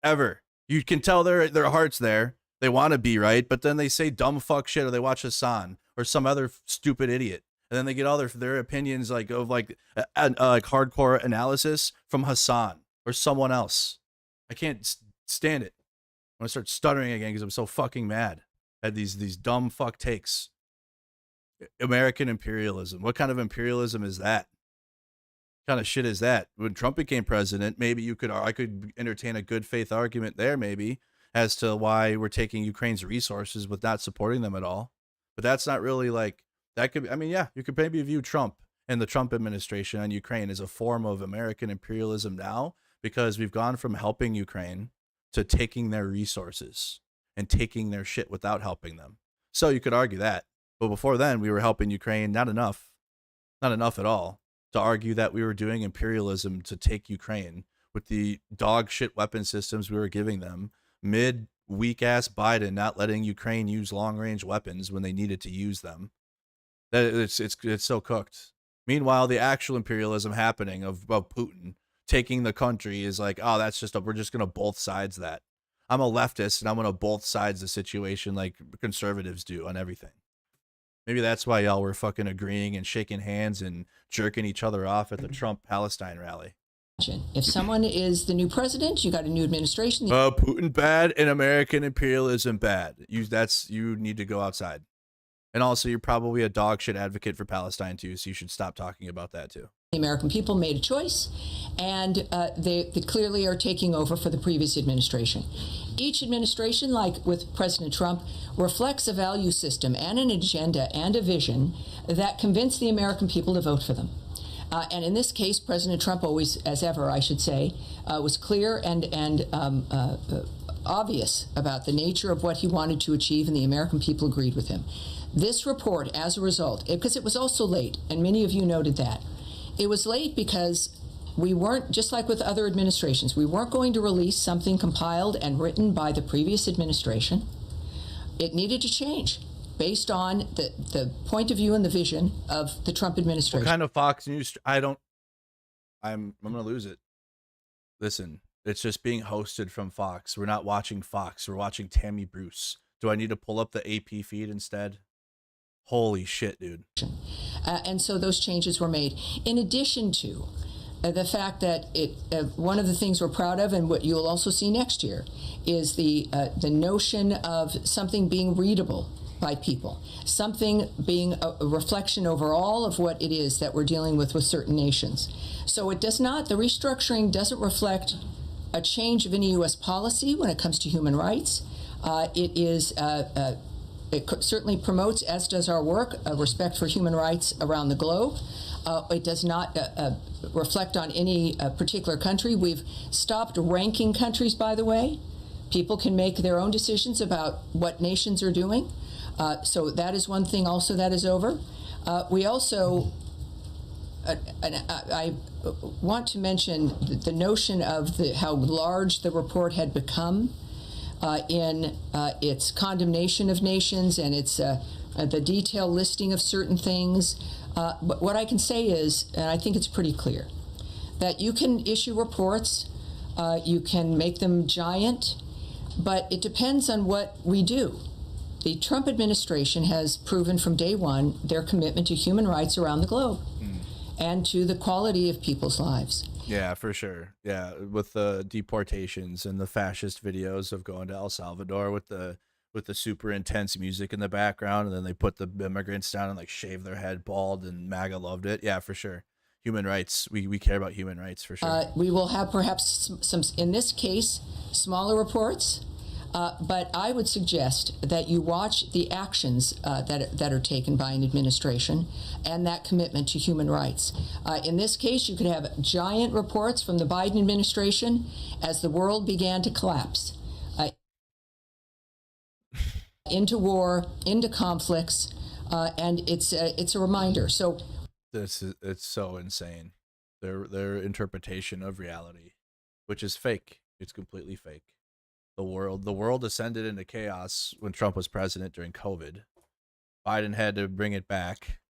Ever. You can tell their heart's there. They want to be right, but then they say dumb fuck shit, or they watch Hassan or some other stupid idiot, and then they get all their opinions like hardcore analysis from Hassan or someone else. I can't stand it. I'm gonna start stuttering again because I'm so fucking mad at these dumb fuck takes. American imperialism. What kind of imperialism is that? What kind of shit is that? When Trump became president, maybe I could entertain a good faith argument there, maybe, as to why we're taking Ukraine's resources with not supporting them at all. But that's not really like that could. I mean, yeah, you could maybe view Trump and the Trump administration on Ukraine as a form of American imperialism now, because we've gone from helping Ukraine to taking their resources and taking their shit without helping them. So you could argue that. But before then, we were helping Ukraine, not enough at all, to argue that we were doing imperialism to take Ukraine with the dog shit weapon systems we were giving them, mid weak ass Biden not letting Ukraine use long range weapons when they needed to use them. It's so cooked. Meanwhile, the actual imperialism happening of Putin taking the country is like, oh, that's just we're just gonna both sides that. I'm a leftist and I'm gonna both sides the situation like conservatives do on everything. Maybe that's why y'all were fucking agreeing and shaking hands and jerking each other off at the Trump Palestine rally. If someone is the new president, you got a new administration. Putin bad and American imperialism bad. You need to go outside. And also, you're probably a dog shit advocate for Palestine too, so you should stop talking about that too. The American people made a choice, and they clearly are taking over for the previous administration. Each administration, like with President Trump, reflects a value system and an agenda and a vision that convince the American people to vote for them. And in this case, President Trump always, as ever, I should say, was clear and obvious about the nature of what he wanted to achieve, and the American people agreed with him. This report, as a result, because it was also late, and many of you noted that, it was late because we weren't, just like with other administrations, we weren't going to release something compiled and written by the previous administration. It needed to change based on the point of view and the vision of the Trump administration. What kind of Fox News? I'm going to lose it. Listen, it's just being hosted from Fox. We're not watching Fox. We're watching Tammy Bruce. Do I need to pull up the AP feed instead? Holy shit, dude. And so those changes were made. In addition to the fact that one of the things we're proud of, and what you'll also see next year, is the notion of something being readable by people, something being a reflection overall of what it is that we're dealing with certain nations. So it does not, the restructuring doesn't reflect a change of any U.S. policy when it comes to human rights. It certainly promotes, as does our work, a respect for human rights around the globe. It does not reflect on any particular country. We've stopped ranking countries, by the way. People can make their own decisions about what nations are doing. So that is one thing also that is over. We also, I want to mention the notion of how large the report had become. in its condemnation of nations and its the detailed listing of certain things. But what I can say is, and I think it's pretty clear, that you can issue reports, you can make them giant, but it depends on what we do. The Trump administration has proven from day one their commitment to human rights around the globe and to the quality of people's lives. Yeah, for sure. Yeah, with the deportations and the fascist videos of going to El Salvador with the super intense music in the background, and then they put the immigrants down and like shave their head bald, and MAGA loved it. Yeah, for sure. Human rights. We care about human rights for sure. We will have perhaps some, in this case, smaller reports. But I would suggest that you watch the actions that are taken by an administration and that commitment to human rights. In this case, you could have giant reports from the Biden administration as the world began to collapse into war, into conflicts, and it's a reminder. So it's so insane. Their interpretation of reality, which is fake. It's completely fake. The world descended into chaos when Trump was president during COVID. Biden had to bring it back.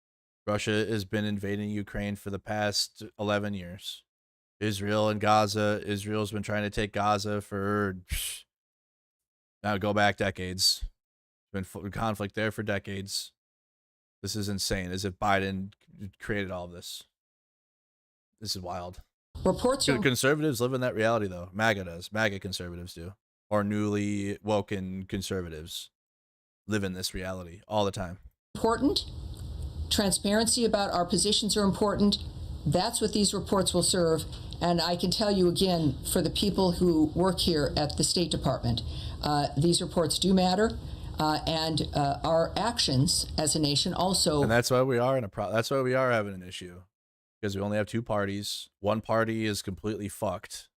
Russia has been invading Ukraine for the past 11 years. Israel's been trying to take Gaza for now go back decades. There's been conflict there for decades. This is insane. As if Biden created all of this. This is wild. Reports conservatives live in that reality, though. MAGA does. MAGA conservatives do. Or newly woken conservatives live in this reality all the time. Important. Transparency about our positions are important. That's what these reports will serve. And I can tell you again, for the people who work here at the State Department, these reports do matter. And our actions as a nation also. And that's why we are that's why we are having an issue, because we only have two parties. One party is completely fucked,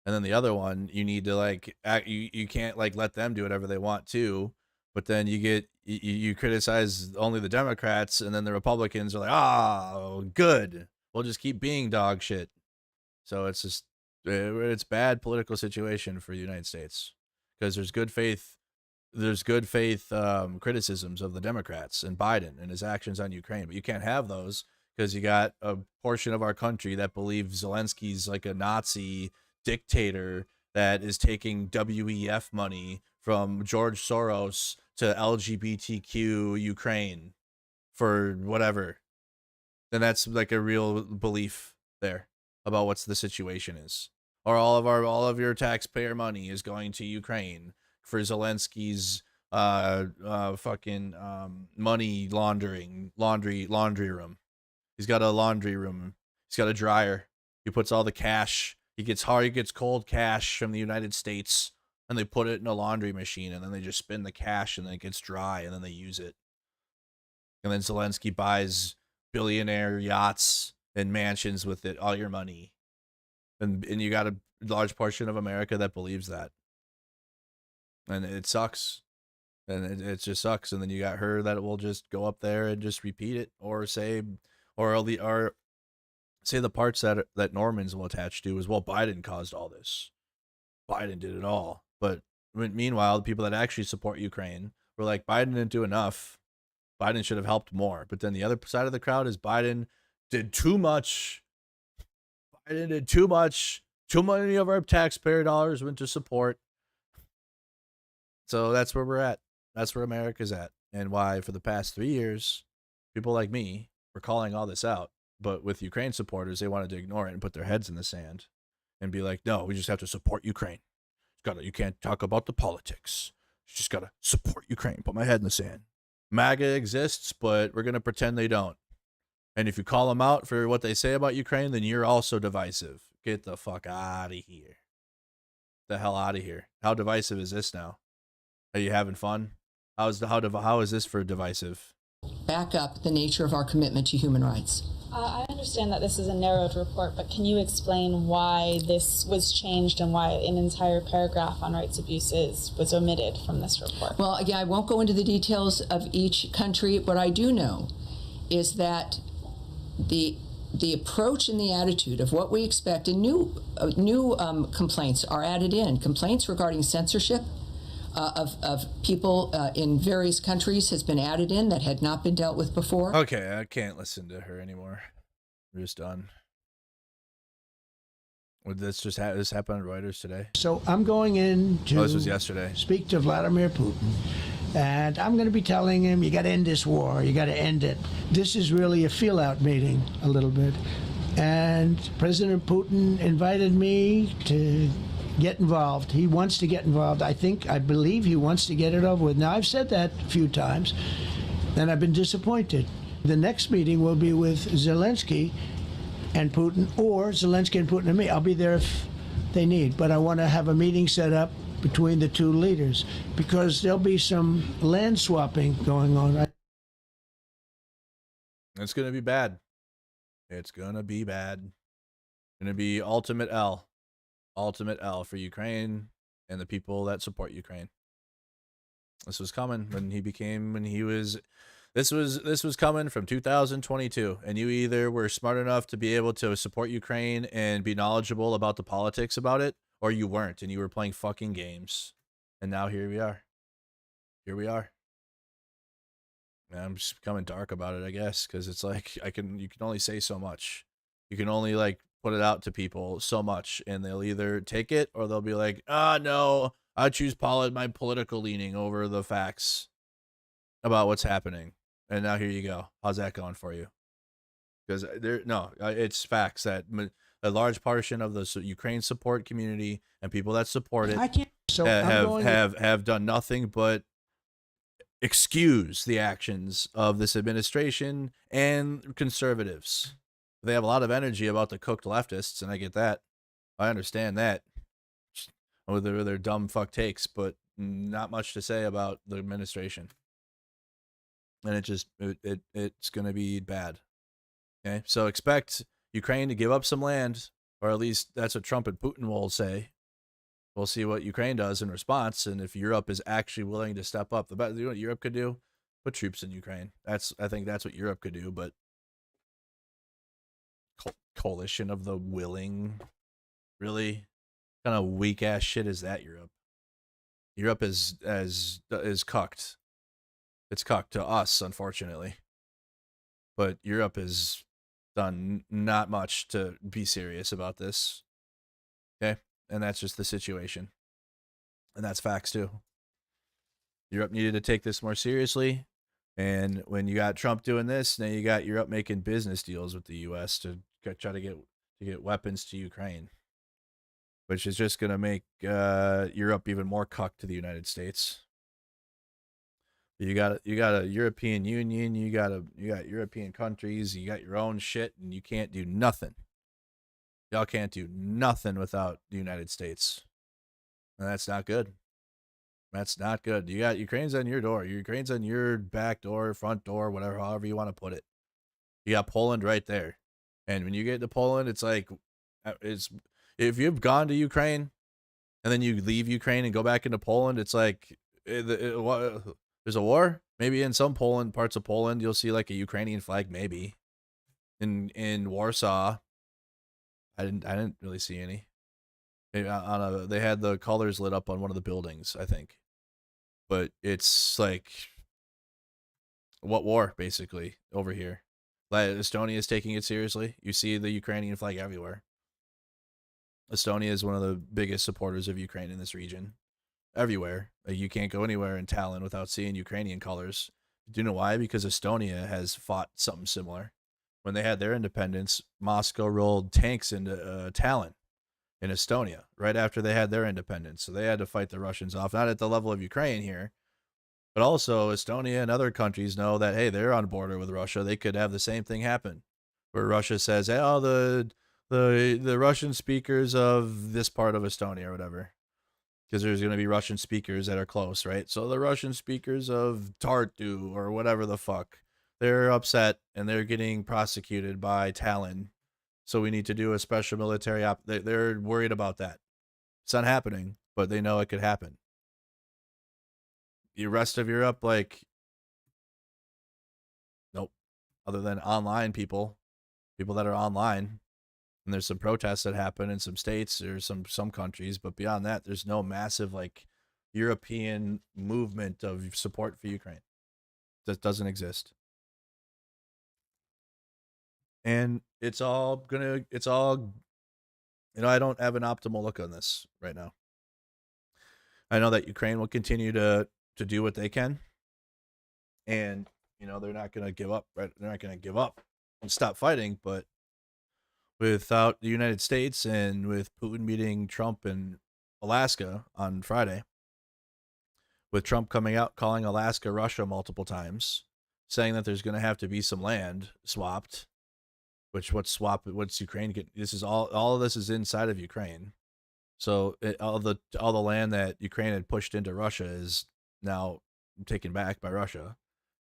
and then the other one, you need to you can't let them do whatever they want to. But then you criticize only the Democrats, and then the Republicans are like, good, we'll just keep being dog shit. So it's bad political situation for the United States, because there's good faith criticisms of the Democrats and Biden and his actions on Ukraine, but you can't have those because you got a portion of our country that believes Zelensky's like a Nazi dictator that is taking WEF money from George Soros to LGBTQ Ukraine for whatever. Then that's like a real belief there about what's the situation is. Or all of your taxpayer money is going to Ukraine for Zelensky's money laundering laundry room. He's got a laundry room. He's got a dryer. He puts all the cash. He gets cold cash from the United States, and they put it in a laundry machine, and then they just spin the cash, and then it gets dry, and then they use it. And then Zelensky buys billionaire yachts and mansions with it, all your money. And you got a large portion of America that believes that. And it sucks. And it just sucks. And then you got her that will just go up there and just repeat it, or say the parts that Normans will attach to is, well, Biden caused all this. Biden did it all. But meanwhile, the people that actually support Ukraine were like, Biden didn't do enough. Biden should have helped more. But then the other side of the crowd is Biden did too much. Biden did too much. Too many of our taxpayer dollars went to support. So that's where we're at. That's where America's at. And why, for the past 3 years, people like me were calling all this out. But with Ukraine supporters, they wanted to ignore it and put their heads in the sand and be like, no, we just have to support Ukraine. You can't talk about the politics. You just got to support Ukraine. Put my head in the sand. MAGA exists, but we're going to pretend they don't. And if you call them out for what they say about Ukraine, then you're also divisive. Get the fuck out of here. The hell out of here. How divisive is this now? Are you having fun? How is this for divisive? Back up the nature of our commitment to human rights. I understand that this is a narrowed report, but can you explain why this was changed and why an entire paragraph on rights abuses was omitted from this report? Well, again, I won't go into the details of each country. What I do know is that the approach and the attitude of what we expect, and new complaints are added in. Complaints regarding censorship, of people in various countries has been added in that had not been dealt with before. Okay, I can't listen to her anymore. We're just done. Would this just this happened on Reuters today? So I'm going in to this was yesterday. Speak to Vladimir Putin. And I'm going to be telling him, you got to end this war. You got to end it. This is really a feel-out meeting, a little bit. And President Putin invited me to get involved. He wants to get involved. I believe he wants to get it over with. Now, I've said that a few times, and I've been disappointed. The next meeting will be with Zelenskyy and Putin, or Zelenskyy and Putin and me. I'll be there if they need, but I want to have a meeting set up between the two leaders, because there'll be some land swapping going on. It's going to be bad. It's going to be bad. It's going to be ultimate L. Ultimate L for Ukraine and the people that support Ukraine. This was coming this was coming from 2022, and you either were smart enough to be able to support Ukraine and be knowledgeable about the politics about it, or you weren't, and you were playing fucking games. And now here we are. Here we are. And I'm just becoming dark about it, I guess, because it's like you can only say so much. You can only like put it out to people so much, and they'll either take it or they'll be like, no, I choose my political leaning over the facts about what's happening. And now here you go. How's that going for you? Because it's facts that a large portion of the Ukraine support community and people that support it have done nothing but excuse the actions of this administration and conservatives. They have a lot of energy about the cooked leftists, and I get that. I understand that. With their dumb fuck takes, but not much to say about the administration. And it's going to be bad. Okay, so expect Ukraine to give up some land, or at least that's what Trump and Putin will say. We'll see what Ukraine does in response, and if Europe is actually willing to step up. You know what Europe could do? Put troops in Ukraine. I think that's what Europe could do, but coalition of the willing, really? What kind of weak ass shit is that, Europe? Europe is cucked. It's cucked to us, unfortunately. But Europe has done not much to be serious about this. Okay? And that's just the situation. And that's facts too. Europe needed to take this more seriously. And when you got Trump doing this, now you got Europe making business deals with the US to try to get weapons to Ukraine, which is just going to make Europe even more cucked to the United States. You got a European Union, you got European countries, you got your own shit, and you can't do nothing. Y'all can't do nothing without the United States. And that's not good. That's not good. You got Ukraine's on your door. Ukraine's on your back door, front door, whatever, however you want to put it. You got Poland right there. And when you get to Poland, it's like, if you've gone to Ukraine and then you leave Ukraine and go back into Poland, it's like, there's a war. Maybe in some parts of Poland, you'll see like a Ukrainian flag. Maybe in Warsaw, I didn't really see any. Maybe they had the colors lit up on one of the buildings, I think. But it's like, what war basically over here? Estonia is taking it seriously. You see the Ukrainian flag everywhere. Estonia is one of the biggest supporters of Ukraine in this region. Everywhere. You can't go anywhere in Tallinn without seeing Ukrainian colors. Do you know why? Because Estonia has fought something similar. When they had their independence, Moscow rolled tanks into Tallinn in Estonia right after they had their independence. So they had to fight the Russians off, not at the level of Ukraine here, but also Estonia and other countries know that, hey, they're on border with Russia. They could have the same thing happen where Russia says, hey, the Russian speakers of this part of Estonia or whatever, because there's going to be Russian speakers that are close, right? So the Russian speakers of Tartu or whatever the fuck, they're upset and they're getting prosecuted by Tallinn. So we need to do a special military they're worried about that. It's not happening, but they know it could happen. The rest of Europe, like, nope. Other than online people that are online, and there's some protests that happen in some states or some countries, but beyond that, there's no massive like European movement of support for Ukraine. That doesn't exist. And it's all, you know, I don't have an optimal look on this right now. I know that Ukraine will continue to do what they can. And, you know, they're not going to give up, right? They're not going to give up and stop fighting. But without the United States and with Putin meeting Trump in Alaska on Friday, with Trump coming out calling Alaska Russia multiple times, saying that there's going to have to be some land swapped, which what's Ukraine get? This is all of this is inside of Ukraine. So all the land that Ukraine had pushed into Russia is now taken back by Russia.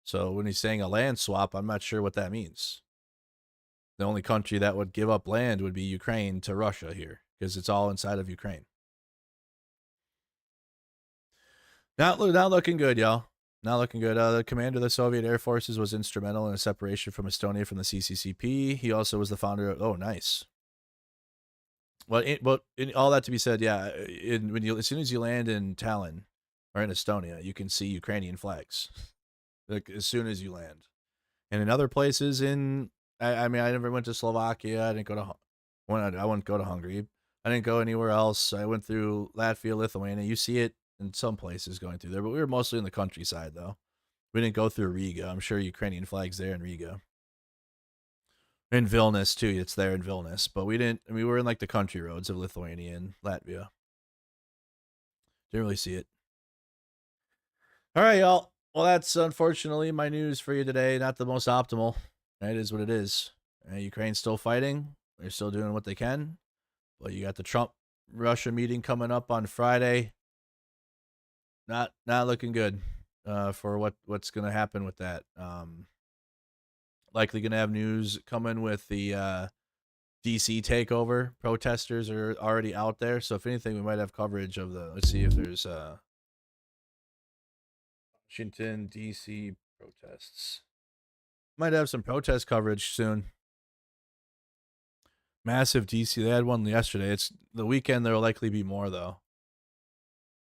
So when he's saying a land swap, I'm not sure what that means. The only country that would give up land would be Ukraine to Russia here, because it's all inside of Ukraine. Not looking good, y'all. Not looking good. The commander of the Soviet Air Forces was instrumental in a separation from Estonia from the CCCP. He also was the founder of... Oh, nice. Well, all that to be said, yeah, as soon as you land in Tallinn or in Estonia, you can see Ukrainian flags. Like, as soon as you land. And in other places I mean, I never went to Slovakia. I wouldn't go to Hungary. I didn't go anywhere else. I went through Latvia, Lithuania. You see it in some places going through there, but we were mostly in the countryside, though. We didn't go through Riga. I'm sure Ukrainian flags there in Riga. In Vilnius, too. It's there in Vilnius. But we were in, like, the country roads of Lithuania and Latvia. Didn't really see it. All right, y'all. Well, that's unfortunately my news for you today. Not the most optimal. It is what it is. Ukraine's still fighting. They're still doing what they can. But you got the Trump-Russia meeting coming up on Friday. Not looking good for what's going to happen with that. Likely going to have news coming with the DC takeover. Protesters are already out there. So if anything, we might have coverage of the... Let's see if there's... Washington, D.C. protests. Might have some protest coverage soon. Massive D.C. They had one yesterday. It's the weekend. There will likely be more, though.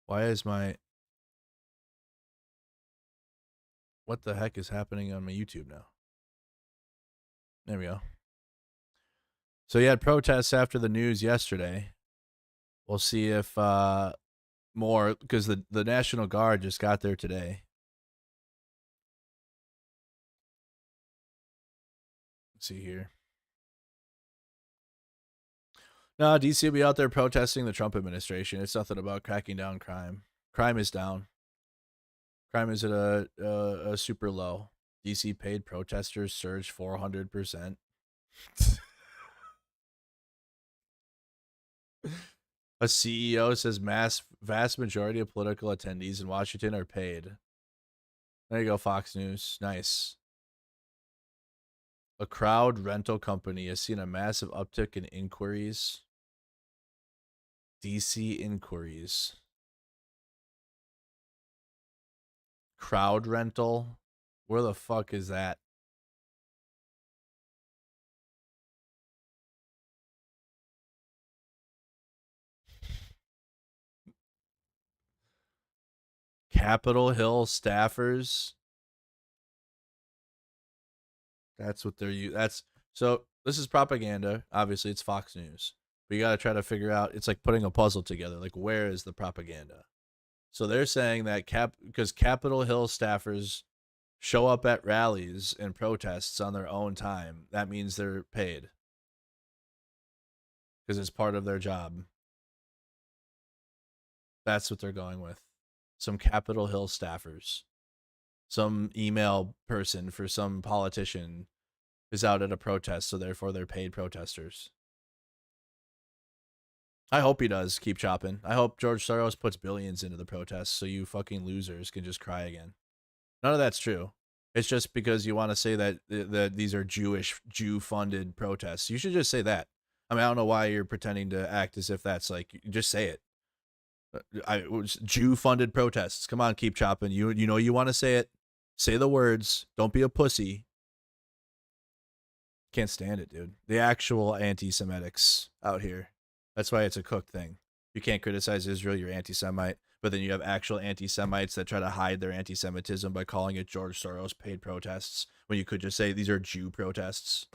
Why is my... What the heck is happening on my YouTube now? There we go. So you had protests after the news yesterday. We'll see if more... Because the National Guard just got there today. See here. No, DC will be out there protesting the Trump administration. It's nothing about cracking down crime. Crime is down. Crime is at a super low. DC paid protesters surged 400%. A CEO says vast majority of political attendees in Washington are paid. There you go, Fox News. Nice. A crowd rental company has seen a massive uptick in inquiries. DC inquiries. Crowd rental? Where the fuck is that? Capitol Hill staffers. That's what they're so this is propaganda. Obviously, it's Fox News. But you got to try to figure out, it's like putting a puzzle together. Like, where is the propaganda? So they're saying that because Capitol Hill staffers show up at rallies and protests on their own time, that means they're paid. Because it's part of their job. That's what they're going with. Some Capitol Hill staffers. Some email person for some politician is out at a protest, so therefore they're paid protesters. I hope he does keep chopping. I hope George Soros puts billions into the protests so you fucking losers can just cry again. None of that's true. It's just because you want to say that these are Jew-funded protests. You should just say that. I mean, I don't know why you're pretending to act as if that's like, just say it. Jew-funded protests. Come on, keep chopping. You know you want to say it. Say the words. Don't be a pussy. Can't stand it, dude. The actual anti-Semitics out here. That's why it's a cooked thing. You can't criticize Israel, you're anti-Semite. But then you have actual anti-Semites that try to hide their anti-Semitism by calling it George Soros paid protests, when you could just say these are Jew protests.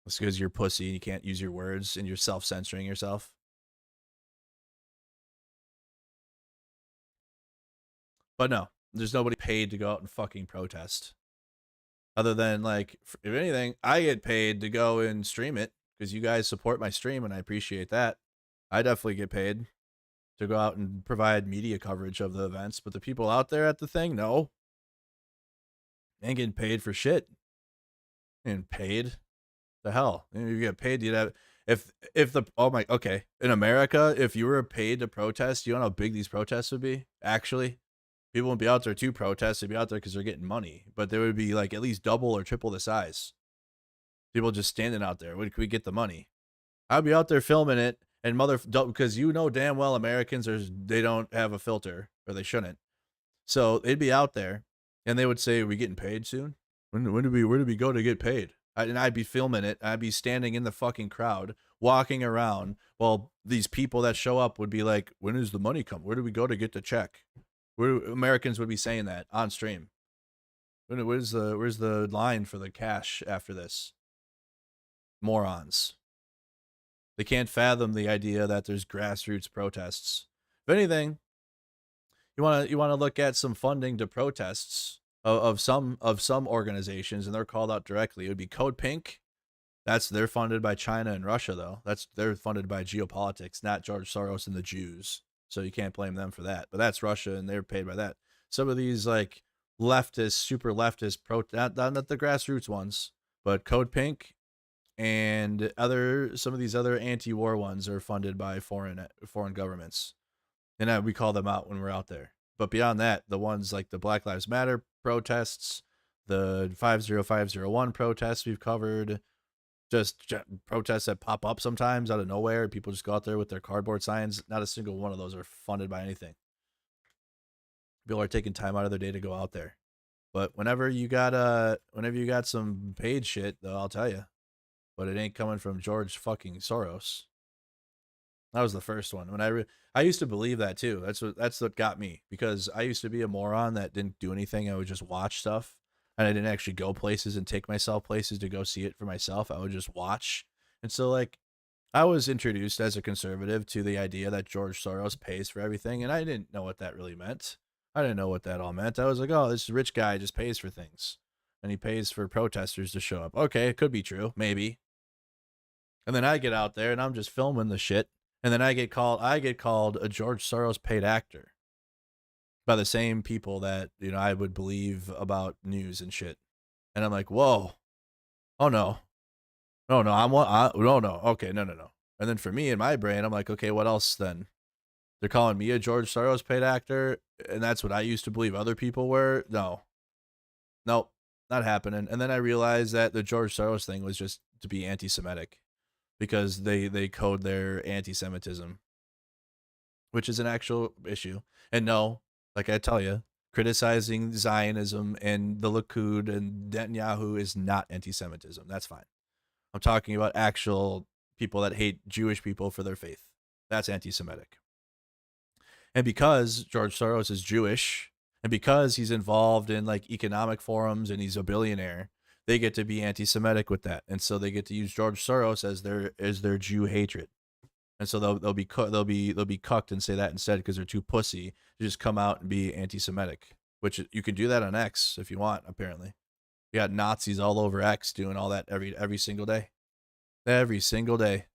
It's because you're pussy and you can't use your words and you're self-censoring yourself. But no, there's nobody paid to go out and fucking protest. Other than, like, if anything, I get paid to go and stream it because you guys support my stream and I appreciate that. I definitely get paid to go out and provide media coverage of the events, but the people out there at the thing, no. They ain't getting paid for shit. And paid? The hell? You get paid, you'd have, if the, oh my, okay. In America, if you were paid to protest, you know how big these protests would be? Actually, people wouldn't be out there to protest, they'd be out there because they're getting money. But they would be like at least double or triple the size. People just standing out there. Where could we get the money? I'd be out there filming it. And because you know damn well Americans they don't have a filter, or they shouldn't. So they'd be out there, and they would say, "Are we getting paid soon? Where did we go to get paid?" And I'd be filming it. I'd be standing in the fucking crowd, walking around, while these people that show up would be like, "When does the money come? Where do we go to get the check?" Americans would be saying that on stream. Where's the line for the cash after this? Morons. They can't fathom the idea that there's grassroots protests. If anything, you want to look at some funding to protests of some organizations, and they're called out directly. It would be Code Pink. They're funded by China and Russia, though. They're funded by geopolitics, not George Soros and the Jews. So you can't blame them for that. But that's Russia, and they're paid by that. Some of these like leftist, super leftist not the grassroots ones, but Code Pink. And some of these other anti-war ones are funded by foreign governments, and we call them out when we're out there. But beyond that, the ones like the Black Lives Matter protests, the 50501 protests we've covered, just protests that pop up sometimes out of nowhere. People just go out there with their cardboard signs. Not a single one of those are funded by anything. People are taking time out of their day to go out there. But whenever you got some paid shit, though, I'll tell you. But it ain't coming from George fucking Soros. That was the first one. When I used to believe that too. That's what got me, because I used to be a moron that didn't do anything. I would just watch stuff, and I didn't actually go places and take myself places to go see it for myself. I would just watch. And so, like, I was introduced as a conservative to the idea that George Soros pays for everything, and I didn't know what that really meant. I didn't know what that all meant. I was like, oh, this rich guy just pays for things, and he pays for protesters to show up. Okay, it could be true, maybe. And then I get out there and I'm just filming the shit. And then I get called a George Soros paid actor by the same people that, you know, I would believe about news and shit. And I'm like, whoa. Oh no. No. Okay, no. And then for me in my brain, I'm like, okay, what else then? They're calling me a George Soros paid actor, and that's what I used to believe other people were? No. Nope, not happening. And then I realized that the George Soros thing was just to be anti-Semitic, because they code their anti-Semitism, which is an actual issue. And no, like I tell you, criticizing Zionism and the Likud and Netanyahu is not anti-Semitism. That's fine. I'm talking about actual people that hate Jewish people for their faith. That's anti-Semitic. And because George Soros is Jewish, and because he's involved in like economic forums and he's a billionaire, they get to be anti-Semitic with that, and so they get to use George Soros as their Jew hatred, and so they'll be cucked and say that instead, because they're too pussy to just come out and be anti-Semitic. Which you can do that on X if you want. Apparently, you got Nazis all over X doing all that every single day,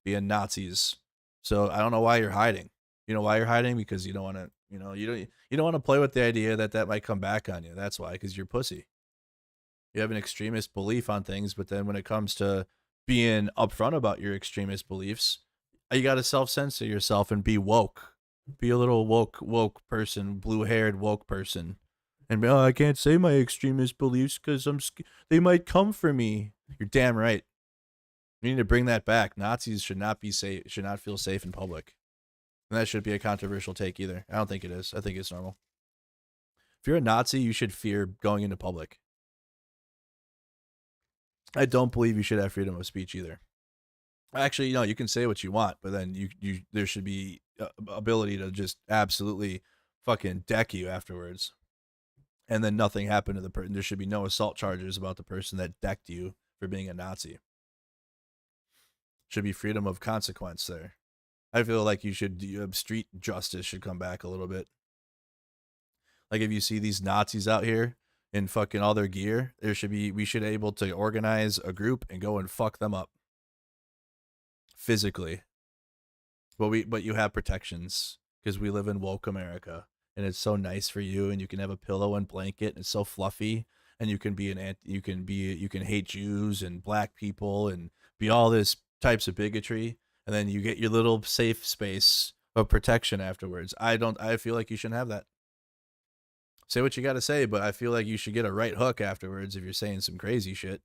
being Nazis. So I don't know why you're hiding. You know why you're hiding? Because you don't want to. You don't want to play with the idea that might come back on you. That's why, because you're pussy. You have an extremist belief on things, but then when it comes to being upfront about your extremist beliefs, you got to self-censor yourself and be woke. Be a little woke person, blue-haired woke person. And be, oh, I can't say my extremist beliefs because they might come for me. You're damn right. We need to bring that back. Nazis should not feel safe in public. And that should be a controversial take either. I don't think it is. I think it's normal. If you're a Nazi, you should fear going into public. I don't believe you should have freedom of speech either. Actually, you know, you can say what you want, but then there should be ability to just absolutely fucking deck you afterwards. And then nothing happened to the person. There should be no assault charges about the person that decked you for being a Nazi. Should be freedom of consequence there. I feel like street justice should come back a little bit. Like if you see these Nazis out here in fucking all their gear, we should be able to organize a group and go and fuck them up. Physically. But you have protections because we live in woke America and it's so nice for you, and you can have a pillow and blanket and it's so fluffy, and you can hate Jews and black people and be all this types of bigotry, and then you get your little safe space of protection afterwards. I feel like you shouldn't have that. Say what you got to say, but I feel like you should get a right hook afterwards if you're saying some crazy shit.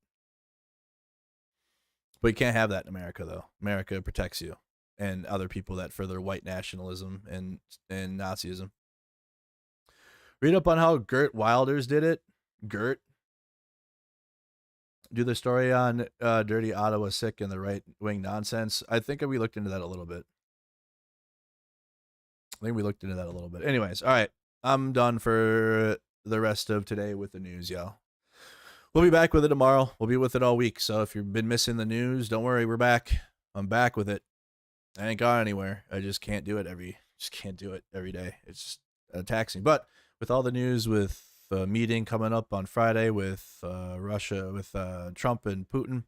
But you can't have that in America, though. America protects you and other people that further white nationalism and Nazism. Read up on how Gert Wilders did it. Gert. Do the story on Dirty Ottawa Sick and the right-wing nonsense. I think we looked into that a little bit. Anyways, all right. I'm done for the rest of today with the news, y'all. We'll be back with it tomorrow. We'll be with it all week. So if you've been missing the news, don't worry, we're back. I'm back with it. I ain't gone anywhere. I just can't do it every day. It's just taxing. But with all the news, with the meeting coming up on Friday with Russia, with Trump and Putin,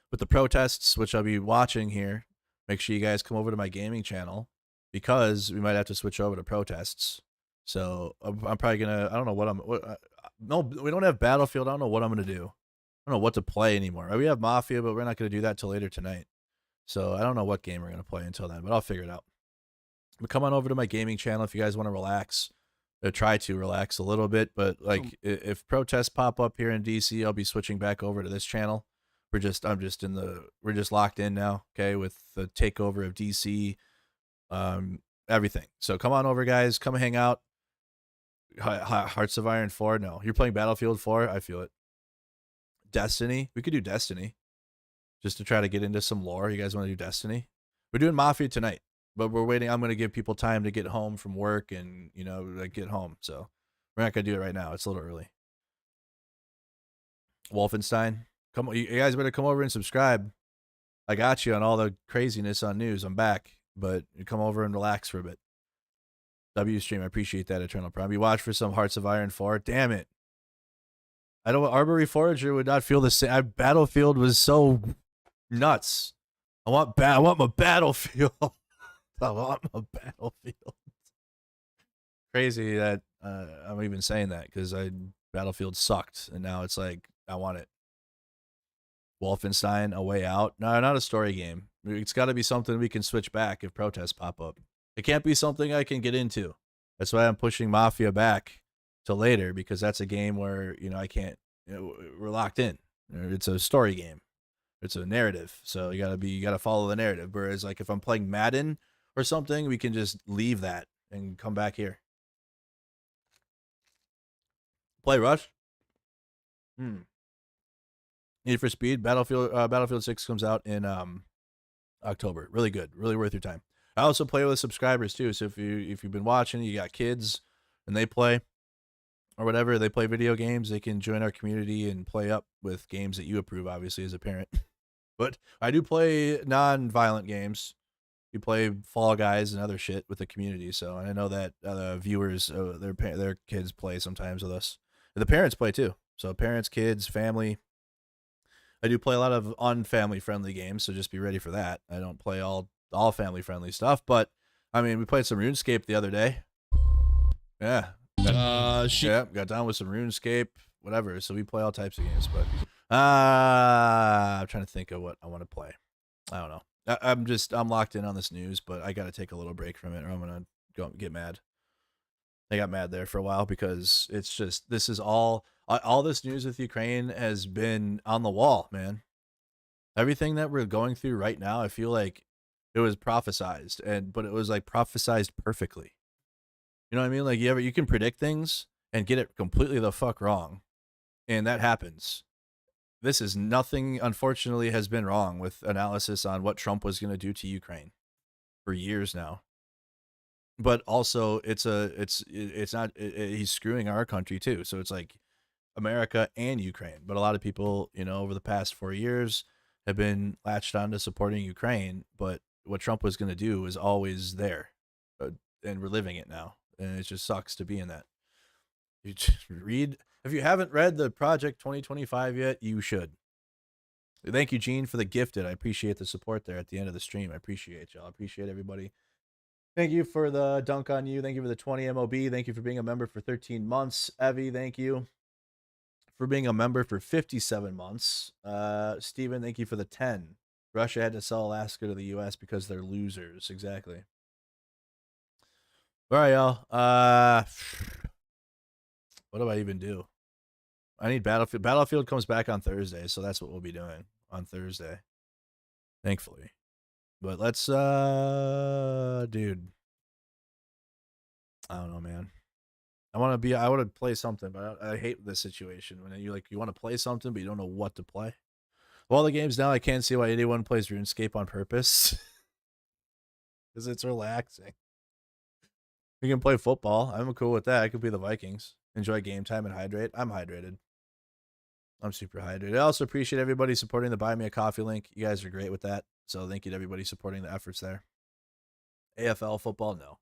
with the protests, which I'll be watching here, make sure you guys come over to my gaming channel, because we might have to switch over to protests. So I'm probably gonna, I don't know no, we don't have Battlefield. I don't know what I'm gonna do. I don't know what to play anymore. We have Mafia, but we're not gonna do that till later tonight. So I don't know what game we're gonna play until then, but I'll figure it out. But come on over to my gaming channel if you guys want to relax. Try to relax a little bit, but like if protests pop up here in DC, I'll be switching back over to this channel. We're just locked in now, okay, with the takeover of DC. Everything. So come on over, guys. Come hang out. Hearts of Iron 4. No, you're playing Battlefield 4. I feel it. Destiny. We could do Destiny, just to try to get into some lore. You guys want to do Destiny? We're doing Mafia tonight, but we're waiting. I'm going to give people time to get home from work and like get home. So we're not going to do it right now. It's a little early. Wolfenstein. Come on, you guys better come over and subscribe. I got you on all the craziness on news. I'm back. But you come over and relax for a bit. Stream, I appreciate that, Eternal Prime. You watch for some Hearts of Iron 4. Damn it. I don't. Armory Forager would not feel the same. Battlefield was so nuts. I want my Battlefield. I want my Battlefield. Crazy that I'm even saying that, because Battlefield sucked, and now it's like I want it. Wolfenstein, A Way Out. No, not a story game. It's got to be something we can switch back if protests pop up. It can't be something I can get into. That's why I'm pushing Mafia back to later, because that's a game where, I can't, we're locked in. It's a story game. It's a narrative. So you gotta follow the narrative. Whereas like if I'm playing Madden or something, we can just leave that and come back here. Play Rush. Need for Speed. Battlefield 6 comes out in October. Really good. Really worth your time. I also play with subscribers too. So if you've been watching, you got kids and they play or whatever, they play video games, they can join our community and play up with games that you approve, obviously, as a parent. But I do play non-violent games. You play Fall Guys and other shit with the community. So I know that viewers, their kids play sometimes with us. And the parents play too. So parents, kids, family. I do play a lot of unfamily friendly games, so just be ready for that. I don't play all family friendly stuff, but I mean, we played some RuneScape the other day. Yeah. Got down with some RuneScape, whatever. So we play all types of games, but I'm trying to think of what I want to play. I don't know. I'm locked in on this news, but I got to take a little break from it, or I'm gonna go get mad. I got mad there for a while because it's just, this is all this news with Ukraine has been on the wall, man. Everything that we're going through right now, I feel like it was prophesized, but it was like prophesized perfectly. You know what I mean? Like you can predict things and get it completely the fuck wrong, and that happens. this is nothing, unfortunately, has been wrong with analysis on what Trump was going to do to Ukraine for years now. But also, it's not, he's screwing our country too. So it's like America and Ukraine. But a lot of people, you know, over the past 4 years have been latched on to supporting Ukraine. But what Trump was going to do is always there. And we're living it now. And it just sucks to be in that. You just read. If you haven't read the Project 2025 yet, you should. Thank you, Gene, for the gifted. I appreciate the support there at the end of the stream. I appreciate y'all. I appreciate everybody. Thank you for the dunk on you. Thank you for the 20 MOB. Thank you for being a member for 13 months. Evie, thank you for being a member for 57 months. Steven, thank you for the 10. Russia had to sell Alaska to the U.S. because they're losers. Exactly. All right, y'all. What do I even do? I need Battlefield. Battlefield comes back on Thursday, so that's what we'll be doing on Thursday. Thankfully. But let's, dude. I don't know, man. I want to play something, but I hate this situation when you want to play something, but you don't know what to play. Of all the games now, I can't see why anyone plays RuneScape on purpose. Because it's relaxing. We can play football. I'm cool with that. I could be the Vikings. Enjoy game time and hydrate. I'm hydrated. I'm super hydrated. I also appreciate everybody supporting the Buy Me a Coffee link. You guys are great with that. So thank you to everybody supporting the efforts there. AFL football, no.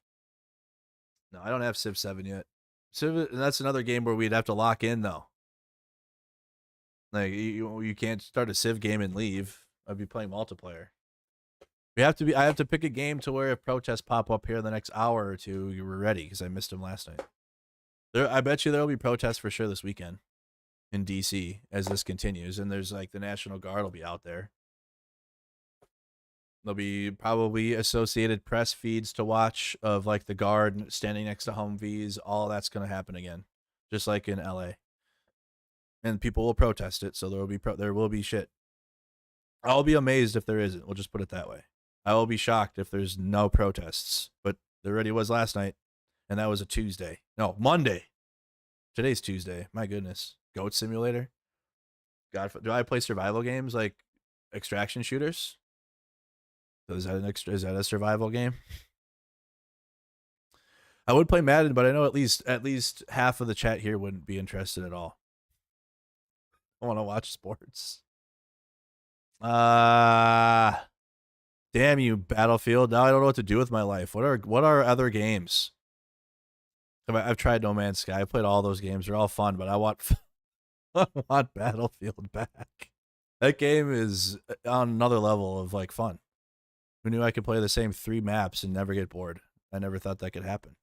No, I don't have Civ 7 yet. Civ, that's another game where we'd have to lock in, though. Like, you can't start a Civ game and leave. I'd be playing multiplayer. I have to pick a game to where if protests pop up here in the next hour or two, you were ready, because I missed them last night. I bet you there will be protests for sure this weekend in DC as this continues, and there's like the National Guard will be out there. There'll be probably Associated Press feeds to watch of like the Guard standing next to Humvees. All that's going to happen again, just like in LA. And people will protest it, so there will be shit. I'll be amazed if there isn't. We'll just put it that way. I will be shocked if there's no protests, but there already was last night, and that was a Tuesday. No, Monday. Today's Tuesday. My goodness. Goat Simulator. God, do I play survival games like extraction shooters? Is that a survival game? I would play Madden, but I know at least half of the chat here wouldn't be interested at all. I want to watch sports. Damn you, Battlefield. Now I don't know what to do with my life. What are other games? I've tried No Man's Sky. I played all those games. They're all fun, but I want Battlefield back. That game is on another level of like fun. Who knew I could play the same 3 maps and never get bored? I never thought that could happen.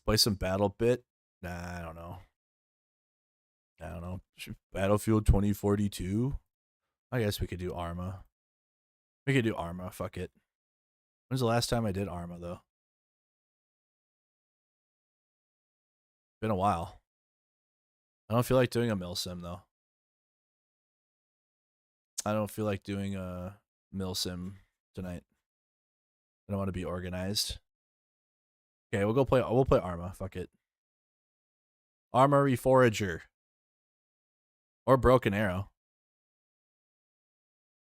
Play some BattleBit? Nah, I don't know. Battlefield 2042? I guess we could do Arma. Fuck it. When's the last time I did Arma, though? Been a while. I don't feel like doing a milsim, though. I don't feel like doing a milsim tonight. I don't want to be organized. Okay, we'll play Arma. Fuck it. Armory Forager. Or Broken Arrow.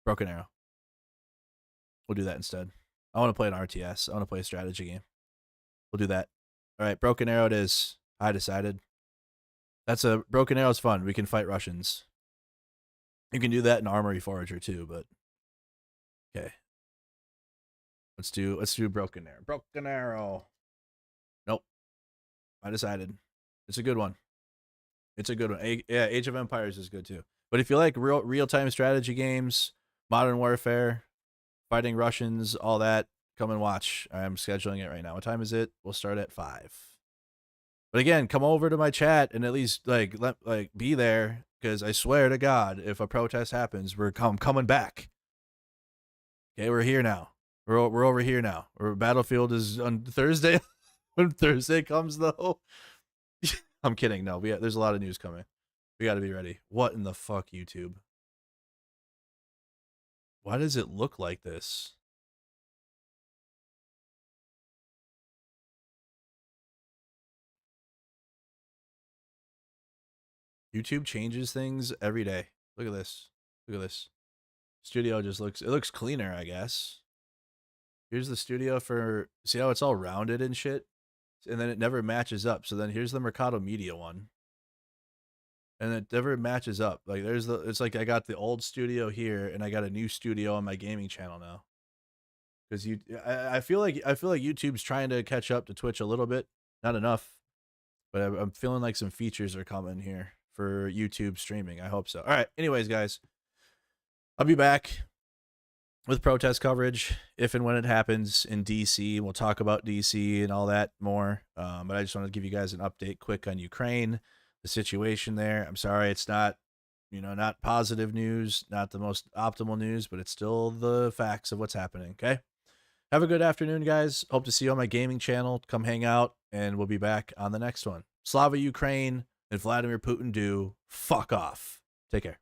Broken Arrow. We'll do that instead. I want to play an RTS. I want to play a strategy game. We'll do that. All right, Broken Arrow it is. I decided. Broken Arrow's fun. We can fight Russians. You can do that in Armory Forager too, but okay. Let's do Broken Arrow. Broken Arrow. Nope. I decided. It's a good one. It's a good one. Yeah, Age of Empires is good too. But if you like real-time strategy games, Modern Warfare, fighting Russians, all that, come and watch. I'm scheduling it right now. What time is it? We'll start at 5. But again, come over to my chat and at least be there, because I swear to God, if a protest happens, we're coming back. Okay, we're here now. We're over here now. Battlefield is on Thursday. When Thursday comes, though, I'm kidding. No, there's a lot of news coming. We got to be ready. What in the fuck, YouTube? Why does it look like this? YouTube changes things every day. Look at this. Look at this. Studio just looks, it looks cleaner, I guess. Here's the studio for, see how it's all rounded and shit? And then it never matches up. So then here's the Mercado Media one. And it never matches up. Like there's the, it's like I got the old studio here and I got a new studio on my gaming channel now. Because I feel like YouTube's trying to catch up to Twitch a little bit. Not enough. But I'm feeling like some features are coming here for YouTube streaming. I hope so. All right. Anyways, guys, I'll be back with protest coverage if and when it happens in DC. We'll talk about DC and all that more. But I just want to give you guys an update quick on Ukraine, the situation there. I'm sorry it's not, not positive news, not the most optimal news, but it's still the facts of what's happening. Okay. Have a good afternoon, guys. Hope to see you on my gaming channel. Come hang out, and we'll be back on the next one. Slava Ukraine and Vladimir Putin do fuck off. Take care.